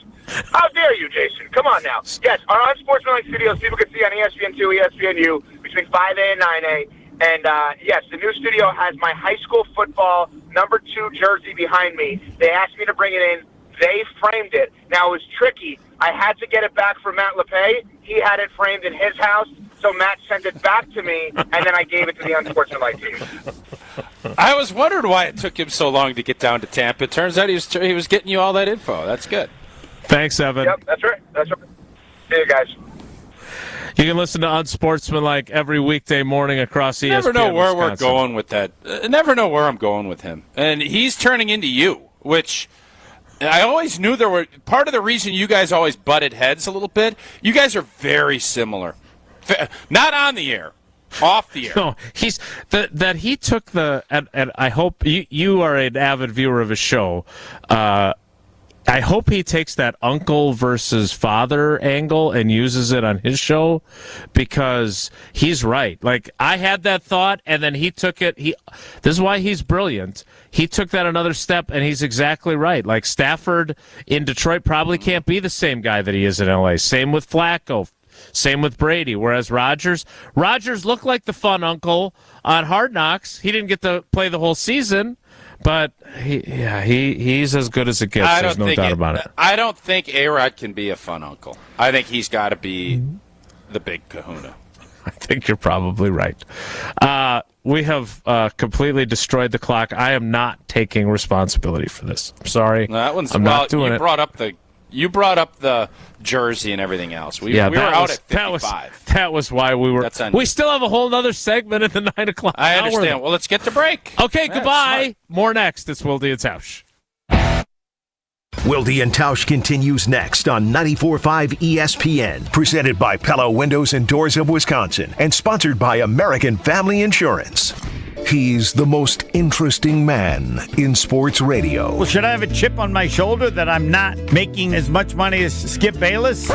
T: How dare you, Jason? Come on now. Yes, our Unsportsmanlike studios people can see on ESPN2, ESPNU between 5A and 9A. And, yes, the new studio has my high school football number 2 jersey behind me. They asked me to bring it in. They framed it. Now, it was tricky. I had to get it back from Matt LePay. He had it framed in his house, so Matt sent it back to me, and then I gave it to the Unsportsmanlike team.
B: I was wondering why it took him so long to get down to Tampa. It turns out he was getting you all that info. That's good.
A: Thanks, Evan.
T: Yep, that's right. See you guys.
A: You can listen to Unsportsmanlike every weekday morning across ESPN.
B: Never know where
A: Wisconsin.
B: we're going with that. Never know where I'm going with him. And he's turning into you, which I always knew there were part of the reason you guys always butted heads a little bit. You guys are very similar. Not on the air, off the air.
A: No, he took the and I hope you are an avid viewer of his show. I hope he takes that uncle versus father angle and uses it on his show because he's right. Like, I had that thought, and then he took it. This is why he's brilliant. He took that another step, and he's exactly right. Like, Stafford in Detroit probably can't be the same guy that he is in L.A. Same with Flacco. Same with Brady. Whereas Rodgers looked like the fun uncle on Hard Knocks. He didn't get to play the whole season. But he's as good as it gets. There's no doubt about it.
B: I don't think A-Rod can be a fun uncle. I think he's got to be the big kahuna.
A: I think you're probably right. We have completely destroyed the clock. I am not taking responsibility for this. I'm sorry. I'm not doing it.
B: You brought up the jersey and everything else. We were out at 55.
A: That was why we were. We still have a whole other segment at the 9 o'clock.
B: I understand. Well, let's get to break.
A: Okay, goodbye. More next. It's Wilde and Tausch.
D: Wilde and Tausch continues next on 94.5 ESPN. Presented by Pella Windows and Doors of Wisconsin and sponsored by American Family Insurance. He's the most interesting man in sports radio.
I: Well, should I have a chip on my shoulder that I'm not making as much money as Skip Bayless?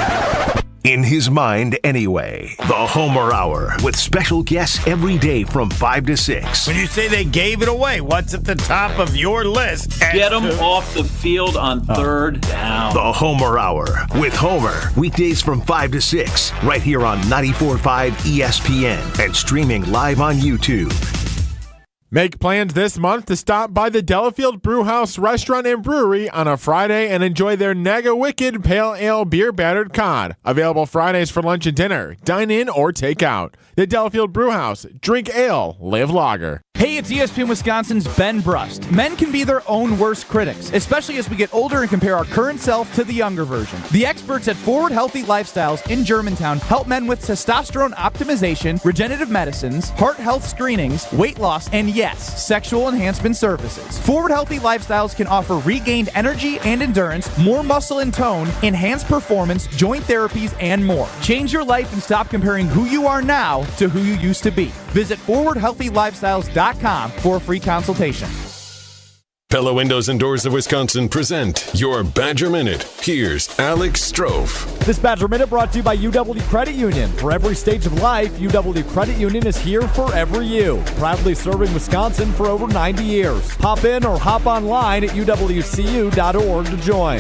D: In his mind, anyway. The Homer Hour with special guests every day from 5 to 6.
I: When you say they gave it away, what's at the top of your list?
U: Get them off the field on third down.
D: The Homer Hour with Homer. Weekdays from 5 to 6. Right here on 94.5 ESPN and streaming live on YouTube.
E: Make plans this month to stop by the Delafield Brewhouse Restaurant and Brewery on a Friday and enjoy their Naga Wicked Pale Ale Beer Battered Cod. Available Fridays for lunch and dinner. Dine in or take out. The Delafield Brewhouse. Drink ale. Live lager.
V: Hey, it's ESPN Wisconsin's Ben Brust. Men can be their own worst critics, especially as we get older and compare our current self to the younger version. The experts at Forward Healthy Lifestyles in Germantown help men with testosterone optimization, regenerative medicines, heart health screenings, weight loss, and yes, sexual enhancement services. Forward Healthy Lifestyles can offer regained energy and endurance, more muscle and tone, enhanced performance, joint therapies, and more. Change your life and stop comparing who you are now to who you used to be. Visit forwardhealthylifestyles.com for a free consultation.
C: Pella Windows and Doors of Wisconsin present your Badger Minute. Here's Alex Strofe.
V: This Badger Minute brought to you by UW Credit Union. For every stage of life, UW Credit Union is here for every you. Proudly serving Wisconsin for over 90 years. Hop in or hop online at uwcu.org to join.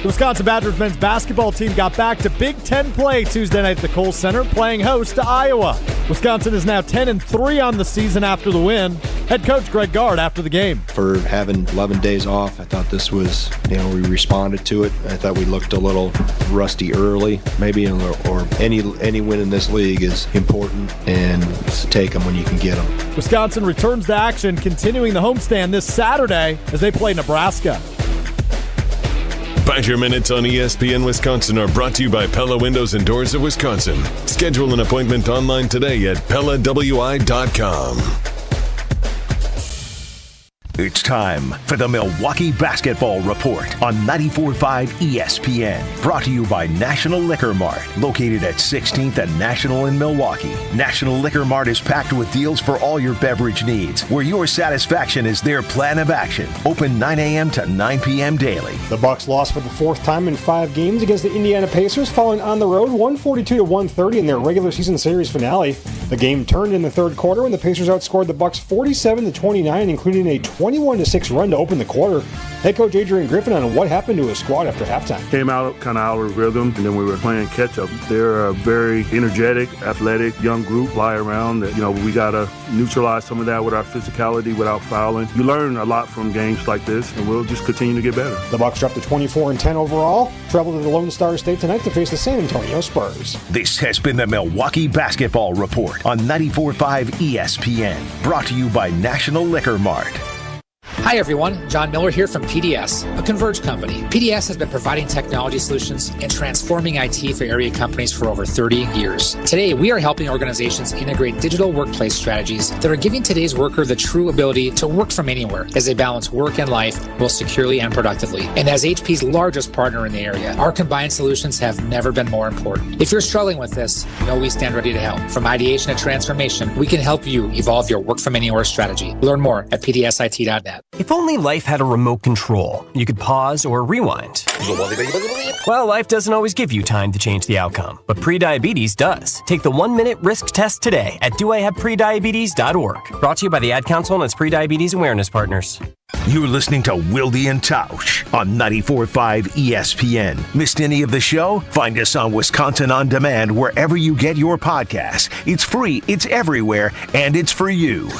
V: The Wisconsin Badgers men's basketball team got back to Big Ten play Tuesday night at the Kohl Center, playing host to Iowa. Wisconsin is now 10-3 on the season after the win. Head coach Greg Gard after the game.
F: For having 11 days off, I thought this was, we responded to it. I thought we looked a little rusty early, maybe, or any win in this league is important, and take them when you can get them.
V: Wisconsin returns to action, continuing the homestand this Saturday as they play Nebraska.
C: Badger Minutes on ESPN Wisconsin are brought to you by Pella Windows and Doors of Wisconsin. Schedule an appointment online today at PellaWI.com.
D: It's time for the Milwaukee Basketball Report on 94.5 ESPN. Brought to you by National Liquor Mart, located at 16th and National in Milwaukee. National Liquor Mart is packed with deals for all your beverage needs, where your satisfaction is their plan of action. Open 9 a.m. to 9 p.m. daily.
W: The Bucks lost for the fourth time in 5 games against the Indiana Pacers, falling on the road 142-130 in their regular season series finale. The game turned in the third quarter when the Pacers outscored the Bucks 47-29, including a 21-6 run to open the quarter. Head coach Adrian Griffin on what happened to his squad after halftime.
X: Came out kind of out of rhythm, and then we were playing catch-up. They're a very energetic, athletic, young group, fly around. We got to neutralize some of that with our physicality without fouling. You learn a lot from games like this, and we'll just continue to get better.
W: The Bucks dropped to 24-10 overall, travel to the Lone Star State tonight to face the San Antonio Spurs.
D: This has been the Milwaukee Basketball Report on 94.5 ESPN. Brought to you by National Liquor Mart.
Y: Hi everyone, John Miller here from PDS, a Converge company. PDS has been providing technology solutions and transforming IT for area companies for over 30 years. Today, we are helping organizations integrate digital workplace strategies that are giving today's worker the true ability to work from anywhere as they balance work and life both securely and productively. And as HP's largest partner in the area, our combined solutions have never been more important. If you're struggling with this, know we stand ready to help. From ideation to transformation, we can help you evolve your work from anywhere strategy. Learn more at pdsit.net.
Z: If only life had a remote control, you could pause or rewind. Well, life doesn't always give you time to change the outcome, but prediabetes does. Take the 1-minute risk test today at doihaveprediabetes.org. Brought to you by the Ad Council and its Prediabetes Awareness Partners.
D: You're listening to Wilde and Tausch on 94.5 ESPN. Missed any of the show? Find us on Wisconsin On Demand wherever you get your podcasts. It's free, it's everywhere, and it's for you.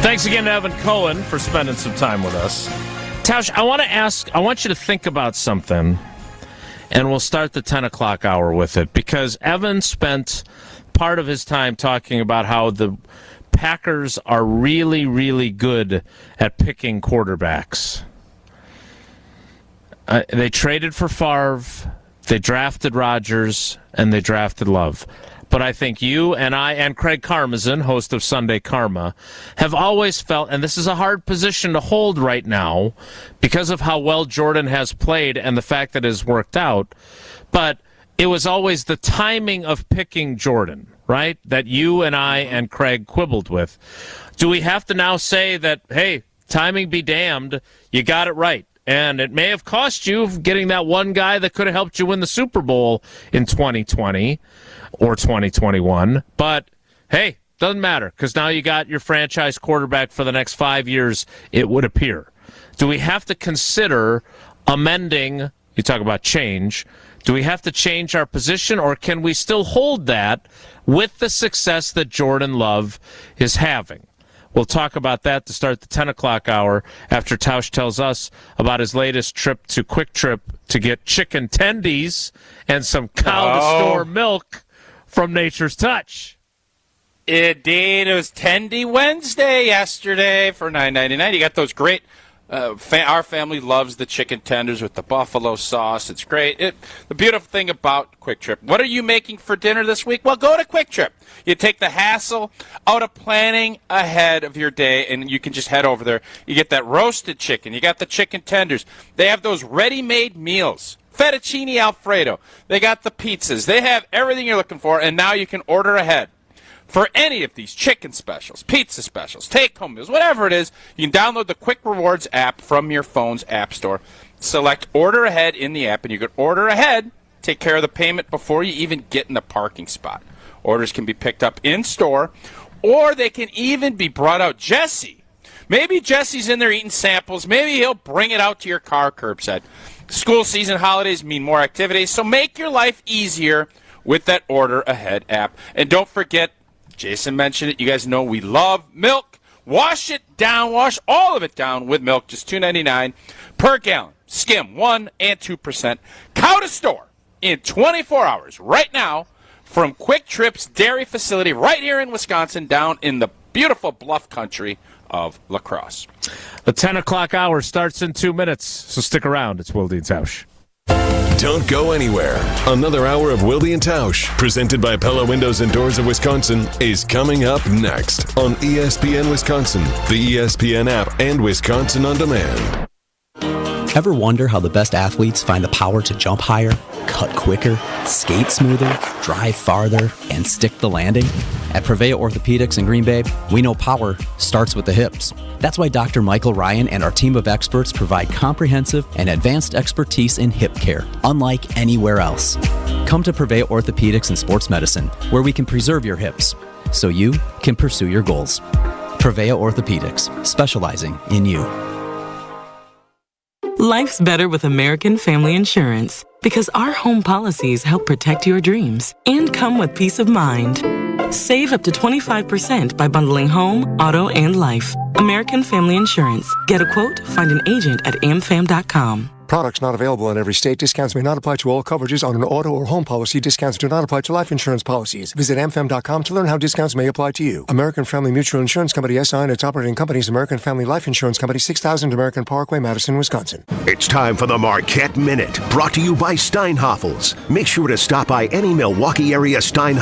A: Thanks again to Evan Cohen for spending some time with us. Tausch, I want you to think about something, and we'll start the 10 o'clock hour with it, because Evan spent part of his time talking about how the Packers are really, really good at picking quarterbacks. They traded for Favre, they drafted Rodgers, and they drafted Love. But I think you and I and Craig Karmazin, host of Sunday Karma, have always felt, and this is a hard position to hold right now because of how well Jordan has played and the fact that it has worked out, but it was always the timing of picking Jordan, right, that you and I and Craig quibbled with. Do we have to now say that, hey, timing be damned, you got it right? And it may have cost you getting that one guy that could have helped you win the Super Bowl in 2020 or 2021. But, hey, doesn't matter, because now you got your franchise quarterback for the next 5 years, it would appear. Do we have to consider amending, you talk about change, do we have to change our position, or can we still hold that with the success that Jordan Love is having? We'll talk about that to start the 10 o'clock hour after Tausch tells us about his latest trip to Quick Trip to get chicken tendies and some cow-to-store milk from Nature's Touch.
B: Indeed. It was Tendy Wednesday yesterday for $9.99. You got those great Our family loves the chicken tenders with the buffalo sauce. It's great. The beautiful thing about Quick Trip, what are you making for dinner this week? Well, go to Quick Trip. You take the hassle out of planning ahead of your day, and you can just head over there. You get that roasted chicken. You got the chicken tenders. They have those ready-made meals. Fettuccine Alfredo. They got the pizzas. They have everything you're looking for, and now you can order ahead. For any of these chicken specials, pizza specials, take-home meals, whatever it is, you can download the Quick Rewards app from your phone's app store. Select Order Ahead in the app, and you can order ahead, take care of the payment before you even get in the parking spot. Orders can be picked up in-store, or they can even be brought out. Maybe Jesse's in there eating samples. Maybe he'll bring it out to your car curbside. School season holidays mean more activities, so make your life easier with that Order Ahead app. And don't forget, Jason mentioned it. You guys know we love milk. Wash it down. Wash all of it down with milk. Just $2.99 per gallon. Skim 1% and 2%. Cow to store in 24 hours right now from Quick Trip's dairy facility right here in Wisconsin down in the beautiful bluff country of La Crosse.
A: The 10 o'clock hour starts in 2 minutes, so stick around. It's Wilde and Tausch.
C: Don't go anywhere. Another hour of Wilde and Tausch, presented by Pella Windows and Doors of Wisconsin, is coming up next on ESPN Wisconsin, the ESPN app, and Wisconsin On Demand.
G: Ever wonder how the best athletes find the power to jump higher, cut quicker, skate smoother, drive farther, and stick the landing? At Prevea Orthopedics in Green Bay, we know power starts with the hips. That's why Dr. Michael Ryan and our team of experts provide comprehensive and advanced expertise in hip care, unlike anywhere else. Come to Prevea Orthopedics and Sports Medicine, where we can preserve your hips so you can pursue your goals. Prevea Orthopedics, specializing in you.
J: Life's better with American Family Insurance because our home policies help protect your dreams and come with peace of mind. Save up to 25% by bundling home, auto, and life. American Family Insurance. Get a quote, find an agent at amfam.com.
K: Products not available in every state. Discounts may not apply to all coverages on an auto or home policy. Discounts do not apply to life insurance policies. Visit amfam.com to learn how discounts may apply to you. American Family Mutual Insurance Company, SI, and its operating companies, American Family Life Insurance Company, 6000 American Parkway, Madison, Wisconsin.
D: It's time for the Marquette Minute, brought to you by Steinhoffels. Make sure to stop by any Milwaukee area Steinhoffels